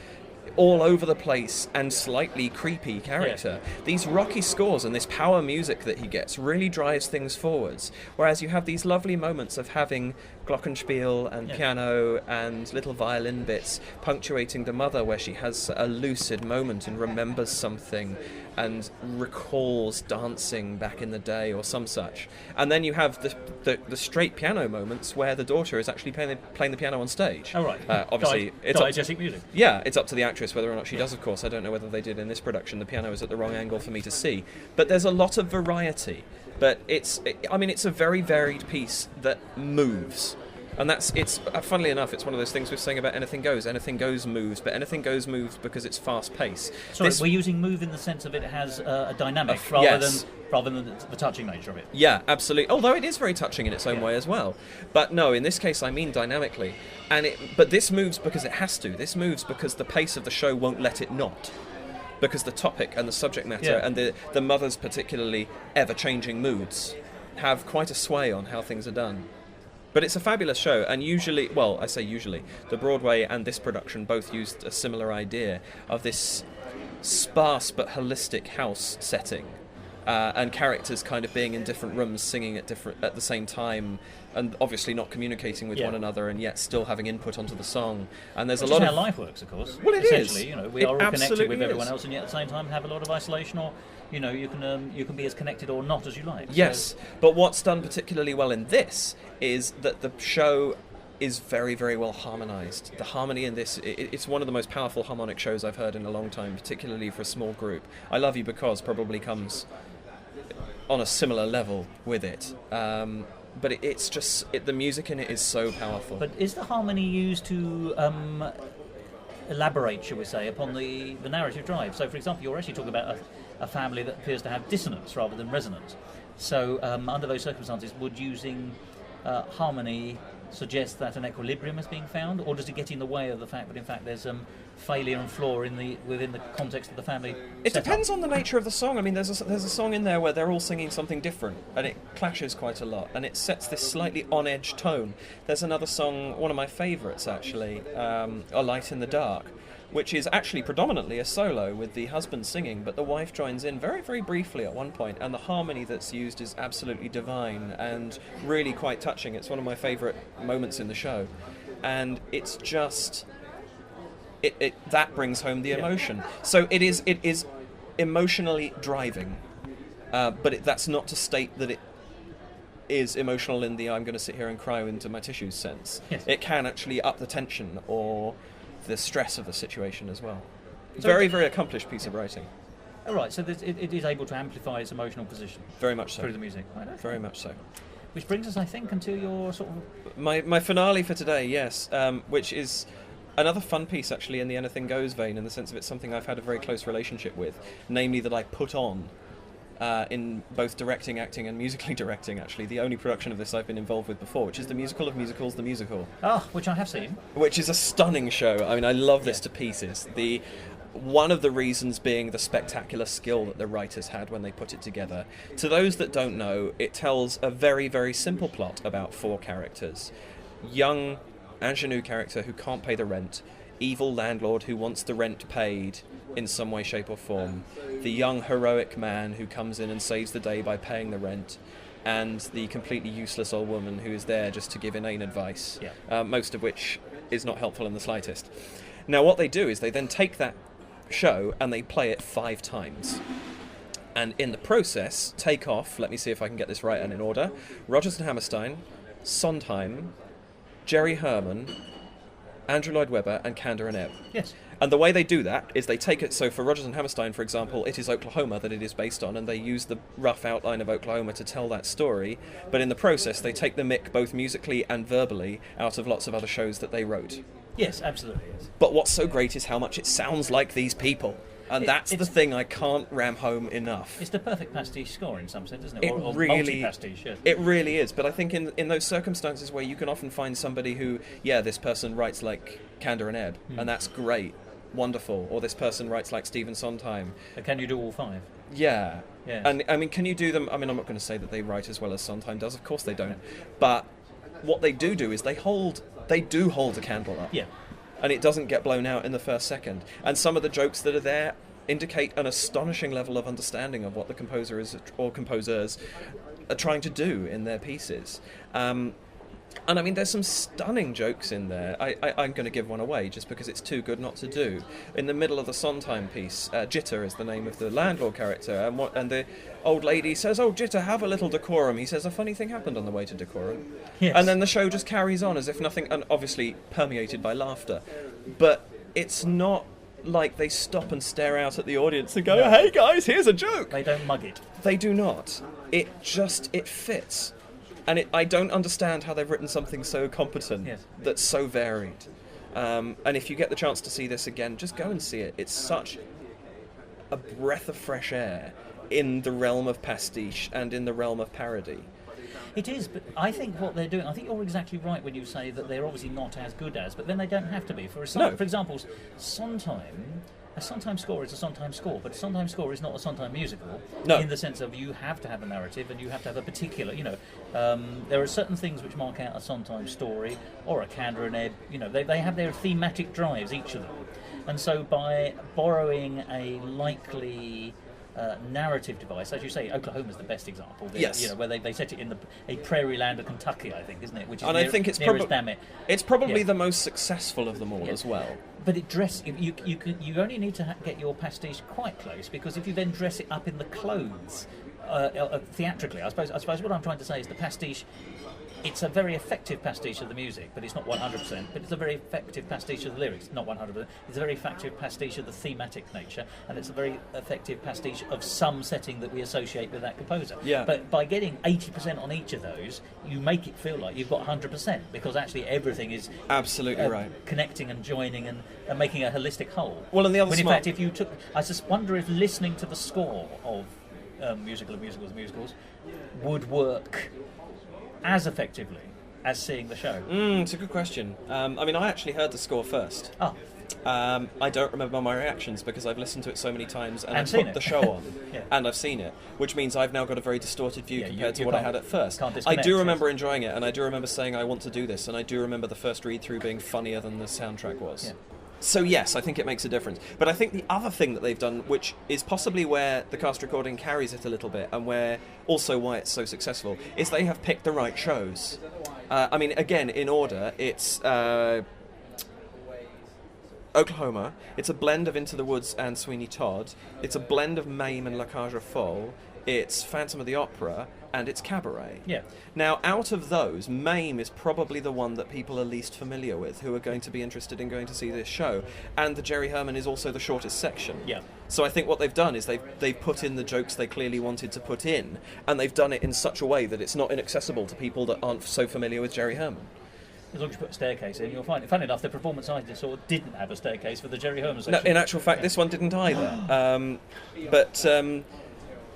[SPEAKER 2] all over the place and slightly creepy character, these rocky scores and this power music that he gets really drives things forwards. Whereas you have these lovely moments of having glockenspiel and piano and little violin bits punctuating the mother, where she has a lucid moment and remembers something and recalls dancing back in the day or some such. And then you have the straight piano moments where the daughter is actually playing the piano on stage.
[SPEAKER 3] Oh, right.
[SPEAKER 2] Obviously, it's
[SPEAKER 3] diegetic music.
[SPEAKER 2] Yeah, it's up to the actress whether or not she does, of course. I don't know whether they did in this production. The piano is at the wrong angle for me to see. But there's a lot of variety. But it's a very varied piece that moves. And funnily enough, it's one of those things we're saying about Anything Goes. Anything Goes moves, but Anything Goes moves because it's fast-paced.
[SPEAKER 3] Sorry, we're using move in the sense of it has a dynamic rather than the touching nature of it.
[SPEAKER 2] Yeah, absolutely. Although it is very touching in its own way as well. But no, in this case I mean dynamically. But this moves because it has to. This moves because the pace of the show won't let it not. Because the topic and the subject matter and the mother's particularly ever-changing moods have quite a sway on how things are done. But it's a fabulous show, and usually, well, I say usually, the Broadway and this production both used a similar idea of this sparse but holistic house setting, and characters kind of being in different rooms, singing at the same time, and obviously not communicating with one another, and yet still having input onto the song. And there's
[SPEAKER 3] Which
[SPEAKER 2] a lot
[SPEAKER 3] is
[SPEAKER 2] of
[SPEAKER 3] how life works, of course.
[SPEAKER 2] Well, it
[SPEAKER 3] essentially,
[SPEAKER 2] is.
[SPEAKER 3] We are all connected with
[SPEAKER 2] absolutely
[SPEAKER 3] everyone
[SPEAKER 2] is.
[SPEAKER 3] else, and yet at the same time have a lot of isolation, or you can be as connected or not as you like.
[SPEAKER 2] Yes,
[SPEAKER 3] So,
[SPEAKER 2] but what's done particularly well in this is that the show is very, very well harmonised. The harmony in this, it's one of the most powerful harmonic shows I've heard in a long time, particularly for a small group. I Love You Because probably comes on a similar level with it. But it's just, the music in it is so powerful.
[SPEAKER 3] But is the harmony used to elaborate, shall we say, upon the narrative drive? So, for example, you're actually talking about a family that appears to have dissonance rather than resonance. So, under those circumstances, would using harmony suggest that an equilibrium is being found, or does it get in the way of the fact that, in fact, there's failure and flaw within the context of the family?
[SPEAKER 2] It depends on the nature of the song. I mean, there's a song in there where they're all singing something different, and it clashes quite a lot, and it sets this slightly on-edge tone. There's another song, one of my favourites actually, A Light in the Dark, which is actually predominantly a solo with the husband singing, but the wife joins in very, very briefly at one point, and the harmony that's used is absolutely divine and really quite touching. It's one of my favourite moments in the show, and it's just that brings home the emotion. So it is emotionally driving, but that's not to state that it is emotional in the I'm going to sit here and cry into my tissues sense.
[SPEAKER 3] Yes.
[SPEAKER 2] It can actually up the tension or the stress of the situation as well.
[SPEAKER 3] So
[SPEAKER 2] Very, very accomplished piece of writing.
[SPEAKER 3] All right, so it is able to amplify its emotional position
[SPEAKER 2] Very much so.
[SPEAKER 3] through the music. Right, okay.
[SPEAKER 2] Very much so.
[SPEAKER 3] Which brings us, I think, until your sort of...
[SPEAKER 2] My finale for today, yes, which is another fun piece actually in the Anything Goes vein, in the sense of it's something I've had a very close relationship with, namely that I put on in both directing, acting and musically directing, actually. The only production of this I've been involved with before, which is The Musical of Musicals, The Musical.
[SPEAKER 3] Which I have seen.
[SPEAKER 2] Which is a stunning show. I mean, I love this to pieces. One of the reasons being the spectacular skill that the writers had when they put it together. To those that don't know, it tells a very, very simple plot about 4 characters. Young ingenue character who can't pay the rent, evil landlord who wants the rent paid in some way, shape or form, the young heroic man who comes in and saves the day by paying the rent, and the completely useless old woman who is there just to give inane advice, most of which is not helpful in the slightest. Now what they do is they then take that show and they play it 5 times. And in the process, take off, let me see if I can get this right and in order, Rodgers and Hammerstein, Sondheim, Jerry Herman, Andrew Lloyd Webber and Kander and Ebb.
[SPEAKER 3] Yes.
[SPEAKER 2] And the way they do that is they take it, so for Rodgers and Hammerstein, for example, it is Oklahoma that it is based on, and they use the rough outline of Oklahoma to tell that story, but in the process they take the mick both musically and verbally out of lots of other shows that they wrote.
[SPEAKER 3] Yes, absolutely. Yes.
[SPEAKER 2] But what's so great is how much it sounds like these people. And that's the thing I can't ram home enough.
[SPEAKER 3] It's the perfect pastiche score in some sense, isn't it?
[SPEAKER 2] It
[SPEAKER 3] Or
[SPEAKER 2] really,
[SPEAKER 3] multi-pastiche, yes.
[SPEAKER 2] It really is. But I think in those circumstances where you can often find somebody who, this person writes like Kander and Ebb, and that's great, wonderful. Or this person writes like Stephen Sondheim.
[SPEAKER 3] And can you do all five?
[SPEAKER 2] Yeah.
[SPEAKER 3] Yes.
[SPEAKER 2] And I mean, can you do them? I mean, I'm not going to say that they write as well as Sondheim does. Of course they don't. But what they do is they do hold a candle up.
[SPEAKER 3] Yeah.
[SPEAKER 2] And it doesn't get blown out in the first second. And some of the jokes that are there indicate an astonishing level of understanding of what the composer is or composers are trying to do in their pieces. And I mean, there's some stunning jokes in there. I'm going to give one away just because it's too good not to do. In the middle of the Sondheim piece, Jitter is the name of the landlord character, and the old lady says, "Oh, Jitter, have a little decorum." He says, "A funny thing happened on the way to decorum."
[SPEAKER 3] Yes.
[SPEAKER 2] And then the show just carries on as if nothing, and obviously permeated by laughter. But it's not like they stop and stare out at the audience and go,
[SPEAKER 3] No.
[SPEAKER 2] "Hey guys, here's a joke."
[SPEAKER 3] They don't mug it.
[SPEAKER 2] They do not. It fits. And I don't understand how they've written something so competent that's so varied. And if you get the chance to see this again, just go and see it. It's such a breath of fresh air in the realm of pastiche and in the realm of parody.
[SPEAKER 3] It is, but I think what they're doing, I think you're exactly right when you say that they're obviously not as good as, but then they don't have to be. For example, Sondheim, a Sondheim score is a Sondheim score, but a Sondheim score is not a Sondheim musical in the sense of you have to have a narrative and you have to have a particular, there are certain things which mark out a Sondheim story or a Kander and Ebb, they have their thematic drives, each of them. And so by borrowing a likely narrative device, as you say, Oklahoma's the best example. Where they set it in a prairie land of Kentucky, I think, isn't it? Which is
[SPEAKER 2] I think it's
[SPEAKER 3] It's
[SPEAKER 2] probably the most successful of them all as well.
[SPEAKER 3] But you only need to get your pastiche quite close, because if you then dress it up in the clothes theatrically, I suppose what I'm trying to say is the pastiche. It's a very effective pastiche of the music, but it's not 100%. But it's a very effective pastiche of the lyrics, not 100%. It's a very effective pastiche of the thematic nature, and it's a very effective pastiche of some setting that we associate with that composer.
[SPEAKER 2] Yeah.
[SPEAKER 3] But by getting 80% on each of those, you make it feel like you've got 100%, because actually everything is
[SPEAKER 2] absolutely right,
[SPEAKER 3] connecting and joining and making a holistic whole.
[SPEAKER 2] Well, and the other
[SPEAKER 3] in fact, if you took, I just wonder if listening to the score of musicals would work as effectively as seeing the show.
[SPEAKER 2] It's a good question. I mean, I actually heard the score first.
[SPEAKER 3] Oh.
[SPEAKER 2] I don't remember my reactions because I've listened to it so many times and I've
[SPEAKER 3] seen
[SPEAKER 2] put the show on
[SPEAKER 3] yeah.
[SPEAKER 2] and I've seen it, which means I've now got a very distorted view compared to what I had at first.
[SPEAKER 3] I
[SPEAKER 2] do remember enjoying it, and I do remember saying I want to do this, and I do remember the first read-through being funnier than the soundtrack was.
[SPEAKER 3] Yeah.
[SPEAKER 2] So yes, I think it makes a difference. But I think the other thing that they've done, which is possibly where the cast recording carries it a little bit, and where also why it's so successful, is they have picked the right shows. I mean, again, in order, it's Oklahoma, it's a blend of Into the Woods and Sweeney Todd, it's a blend of Mame and La Cage aux Folles, it's Phantom of the Opera, and it's Cabaret.
[SPEAKER 3] Yeah.
[SPEAKER 2] Now, out of those, Mame is probably the one that people are least familiar with, who are going to be interested in going to see this show. And the Jerry Herman is also the shortest section.
[SPEAKER 3] Yeah.
[SPEAKER 2] So I think what they've done is they've put in the jokes they clearly wanted to put in, and they've done it in such a way that it's not inaccessible to people that aren't so familiar with Jerry Herman.
[SPEAKER 3] As long as you put a staircase in, you'll find it. Funny enough, the performance I just saw didn't have a staircase for the Jerry Herman section.
[SPEAKER 2] No, in actual fact, this one didn't either.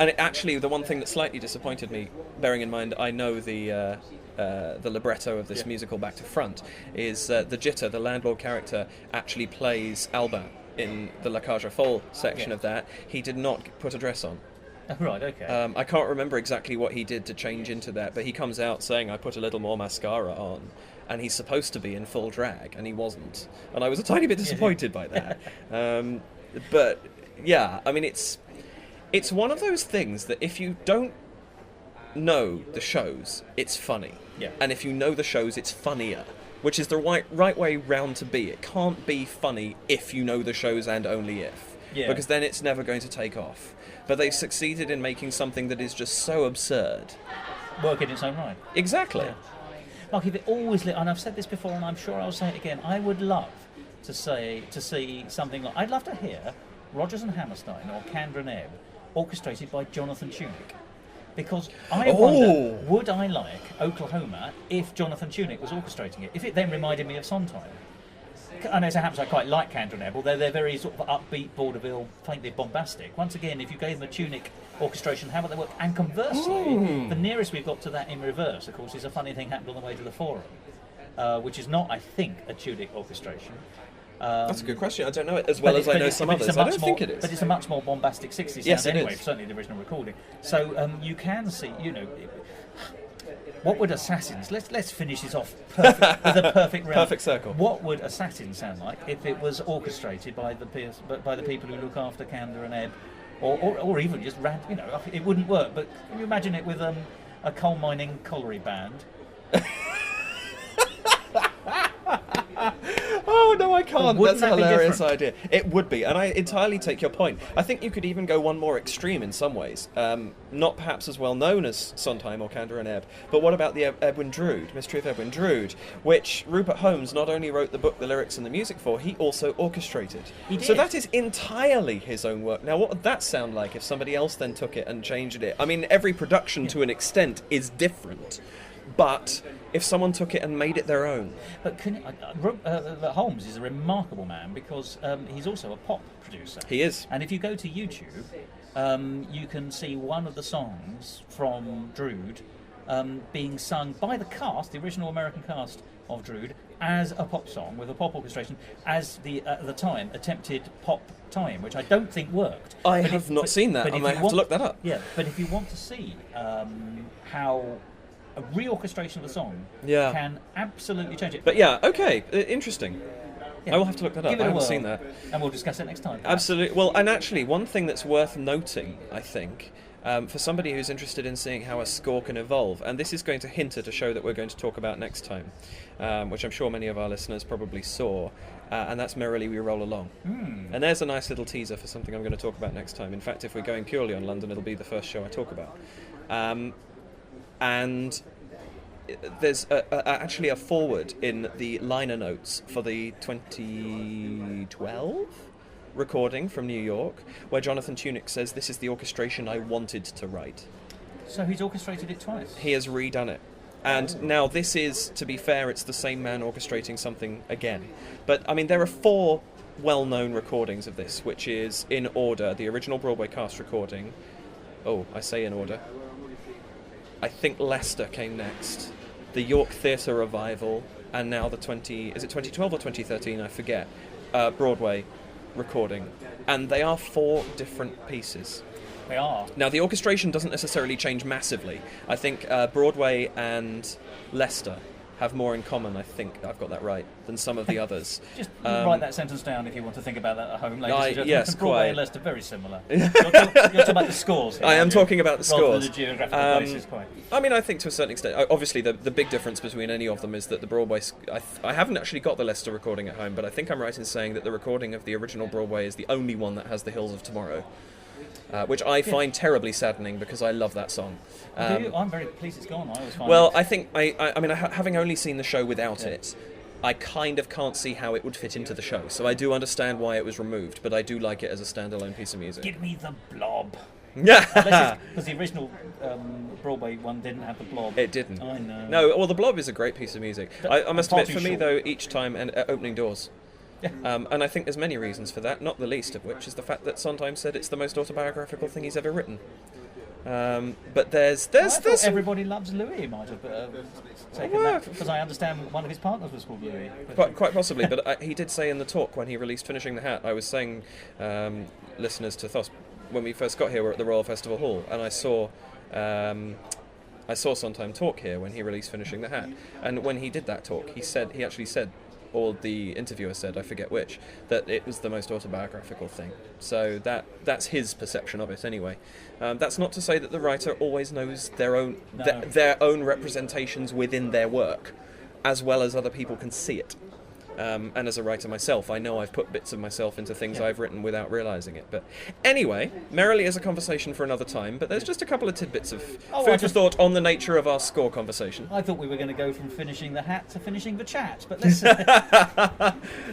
[SPEAKER 2] And actually, the one thing that slightly disappointed me, bearing in mind I know the libretto of this musical back to front, is the Jitter, the landlord character, actually plays Albin in the La Cage aux Folles section of that. He did not put a dress on.
[SPEAKER 3] Oh, right, okay.
[SPEAKER 2] I can't remember exactly what he did to change into that, but he comes out saying, I put a little more mascara on, and he's supposed to be in full drag, and he wasn't. And I was a tiny bit disappointed by that. But, yeah, I mean, it's one of those things that if you don't know the shows, it's funny.
[SPEAKER 3] Yeah.
[SPEAKER 2] And if you know the shows, it's funnier, which is the right way round to be. It can't be funny if you know the shows and only if.
[SPEAKER 3] Yeah.
[SPEAKER 2] Because then it's never going to take off. But they've succeeded in making something that is just so absurd.
[SPEAKER 3] Work in its own right.
[SPEAKER 2] Exactly.
[SPEAKER 3] Yeah. Like if it always, and I've said this before and I'm sure I'll say it again, I would love to see something like, I'd love to hear Rodgers and Hammerstein or Kander and Ebb orchestrated by Jonathan Tunick. Because I wonder, would I like Oklahoma if Jonathan Tunick was orchestrating it? If it then reminded me of Sondheim. I know perhaps I quite like Kander and Ebb, they're very sort of upbeat, vaudeville, faintly bombastic. Once again, if you gave them a tunic orchestration, how would they work? And conversely, the nearest we've got to that in reverse, of course, is a funny thing happened on the way to the Forum, which is not, I think, a tunic orchestration.
[SPEAKER 2] That's a good question. I don't know it as well as I know some others. I don't think it is.
[SPEAKER 3] But it's a much more bombastic 60s
[SPEAKER 2] yes,
[SPEAKER 3] sound anyway,
[SPEAKER 2] is.
[SPEAKER 3] certainly the original recording. So you can see, what would Assassins... Let's finish this off with a perfect round.
[SPEAKER 2] Perfect circle.
[SPEAKER 3] What would Assassins sound like if it was orchestrated by the people who look after Kander and Ebb, or even just it wouldn't work. But can you imagine it with a coal mining colliery band?
[SPEAKER 2] Oh, no, I can't. That's a
[SPEAKER 3] that be
[SPEAKER 2] hilarious
[SPEAKER 3] different?
[SPEAKER 2] idea. It would be, and I entirely take your point. I think you could even go one more extreme in some ways. Not perhaps as well known as Sondheim or Kander and Ebb, but what about the Edwin Drood, Mystery of Edwin Drood, which Rupert Holmes not only wrote the book, the lyrics and the music for, he also orchestrated.
[SPEAKER 3] He did.
[SPEAKER 2] So that is entirely his own work. Now, what would that sound like if somebody else then took it and changed it? I mean, every production to an extent is different, but if someone took it and made it their own.
[SPEAKER 3] But Holmes is a remarkable man because he's also a pop producer.
[SPEAKER 2] He is.
[SPEAKER 3] And if you go to YouTube, you can see one of the songs from Drood being sung by the cast, the original American cast of Drood, as a pop song with a pop orchestration, as the at the time attempted pop tie-in, which I don't think worked.
[SPEAKER 2] I have not seen that. I might have to look that up.
[SPEAKER 3] Yeah, but if you want to see how a reorchestration of the song can absolutely change it.
[SPEAKER 2] But yeah, okay, interesting.
[SPEAKER 3] Yeah.
[SPEAKER 2] I will have to look that up.
[SPEAKER 3] Give it
[SPEAKER 2] I
[SPEAKER 3] a
[SPEAKER 2] haven't
[SPEAKER 3] whirl,
[SPEAKER 2] seen that.
[SPEAKER 3] and we'll discuss it next time.
[SPEAKER 2] Absolutely. Well, and actually, one thing that's worth noting, I think, for somebody who's interested in seeing how a score can evolve, and this is going to hint at a show that we're going to talk about next time, which I'm sure many of our listeners probably saw, and that's Merrily We Roll Along. And there's a nice little teaser for something I'm going to talk about next time. In fact, if we're going purely on London, it'll be the first show I talk about. And there's actually a foreword in the liner notes for the 2012 recording from New York, where Jonathan Tunick says, "This is the orchestration I wanted to write."
[SPEAKER 3] So he's orchestrated it twice.
[SPEAKER 2] He has redone it. And now this is, to be fair, it's the same man orchestrating something again. But, I mean, there are 4 well-known recordings of this, which is, in order, the original Broadway cast recording. Oh, I say in order. I think Leicester came next. The York Theatre revival, and now the is it 2012 or 2013? I forget. Broadway recording. And they are 4 different pieces.
[SPEAKER 3] They are.
[SPEAKER 2] Now, the orchestration doesn't necessarily change massively. I think Broadway and Leicester have more in common, I think, I've got that right, than some of the others.
[SPEAKER 3] Just write that sentence down if you want to think about that at home, ladies and gentlemen.
[SPEAKER 2] Yes,
[SPEAKER 3] Broadway
[SPEAKER 2] quite.
[SPEAKER 3] and Leicester, very similar. You're talking about the scores here,
[SPEAKER 2] I am
[SPEAKER 3] aren't you?
[SPEAKER 2] talking about the
[SPEAKER 3] Rather
[SPEAKER 2] scores.
[SPEAKER 3] than the geographical places, quite.
[SPEAKER 2] I mean, I think to a certain extent, obviously the big difference between any of them is that the Broadway, I haven't actually got the Leicester recording at home, but I think I'm right in saying that the recording of the original Broadway is the only one that has The Hills of Tomorrow. Which I find terribly saddening because I love that song.
[SPEAKER 3] Do you? I'm very pleased it's gone. I always find
[SPEAKER 2] Well,
[SPEAKER 3] it.
[SPEAKER 2] I think, having only seen the show without it, I kind of can't see how it would fit into the show. So I do understand why it was removed, but I do like it as a standalone piece of music.
[SPEAKER 3] Give me the blob.
[SPEAKER 2] Yeah,
[SPEAKER 3] Because the original Broadway one didn't have the blob.
[SPEAKER 2] it didn't.
[SPEAKER 3] I know.
[SPEAKER 2] No, well, The Blob is a great piece of music. I must
[SPEAKER 3] far
[SPEAKER 2] admit,
[SPEAKER 3] too
[SPEAKER 2] for me
[SPEAKER 3] short.
[SPEAKER 2] though, each time and opening doors. And I think there's many reasons for that, not the least of which is the fact that Sondheim said it's the most autobiographical thing he's ever written. But there's
[SPEAKER 3] Everybody Loves Louis might have taken that, because I understand one of his partners was called Louis.
[SPEAKER 2] Quite possibly, but he did say in the talk when he released Finishing the Hat, I was saying, listeners to Thos, when we first got here, we were at the Royal Festival Hall, and I saw Sondheim talk here when he released Finishing the Hat, and when he did that talk, he actually said, or the interviewer said, I forget which, that it was the most autobiographical thing. So that's his perception of it anyway. That's not to say that the writer always knows their own representations within their work, as well as other people can see it. And as a writer myself, I know I've put bits of myself into things I've written without realising it. But anyway, Merrily is a conversation for another time, but there's just a couple of tidbits of food for thought on the nature of our score conversation.
[SPEAKER 3] I thought we were going to go from finishing the hat to finishing the chat, but let's...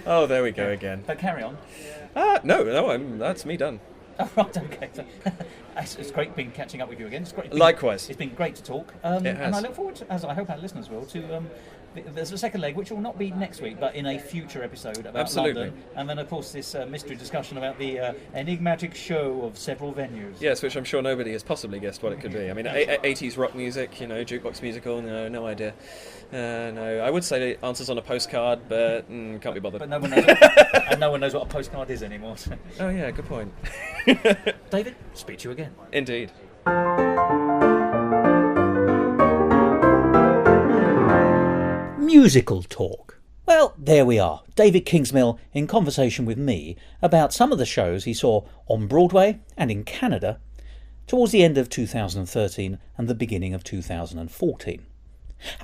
[SPEAKER 2] Oh, there we go again.
[SPEAKER 3] But carry on.
[SPEAKER 2] No, that's me done.
[SPEAKER 3] Oh, right, okay. So, it's great being catching up with you again.
[SPEAKER 2] Likewise.
[SPEAKER 3] It's been great to talk.
[SPEAKER 2] It has.
[SPEAKER 3] And I look forward to, as I hope our listeners will, to there's a second leg, which will not be next week, but in a future episode about
[SPEAKER 2] Absolutely.
[SPEAKER 3] London. And then, of course, this mystery discussion about the enigmatic show of several venues.
[SPEAKER 2] Yes, which I'm sure nobody has possibly guessed what it could be. I mean, 80s rock music, jukebox musical, no idea. No, I would say answers on a postcard, but can't be bothered.
[SPEAKER 3] But no one knows and no one knows what a postcard is anymore. So.
[SPEAKER 2] Oh yeah, good point.
[SPEAKER 3] David, speak to you again.
[SPEAKER 2] Indeed.
[SPEAKER 1] Musical talk. Well, there we are. David Kingsmill in conversation with me about some of the shows he saw on Broadway and in Canada towards the end of 2013 and the beginning of 2014.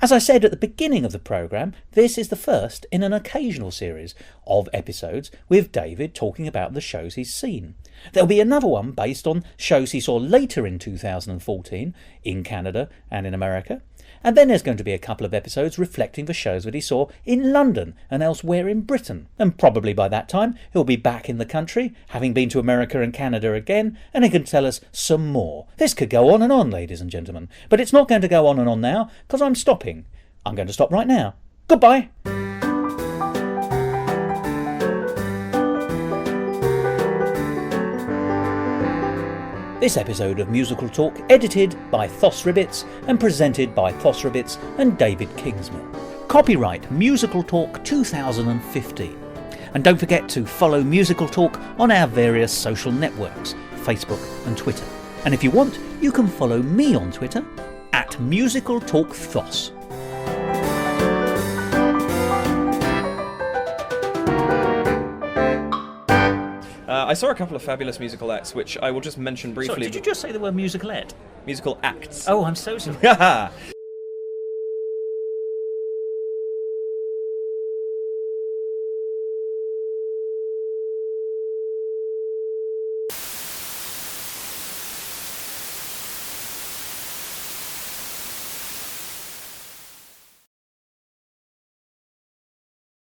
[SPEAKER 1] As I said at the beginning of the programme, this is the first in an occasional series of episodes with David talking about the shows he's seen. There'll be another one based on shows he saw later in 2014 in Canada and in America. And then there's going to be a couple of episodes reflecting the shows that he saw in London and elsewhere in Britain. And probably by that time he'll be back in the country, having been to America and Canada again, and he can tell us some more. This could go on and on, ladies and gentlemen. But it's not going to go on and on now, because I'm stopping. I'm going to stop right now. Goodbye. This episode of Musical Talk edited by Thos Ribbits and presented by Thos Ribbits and David Kingsmill. Copyright Musical Talk 2015. And don't forget to follow Musical Talk on our various social networks, Facebook and Twitter. And if you want, you can follow me on Twitter at Musical Talk Thos.
[SPEAKER 2] I saw a couple of fabulous musical acts, which I will just mention briefly.
[SPEAKER 3] Sorry, did you just say the word musicalette?
[SPEAKER 2] Musical acts.
[SPEAKER 3] Oh, I'm so sorry.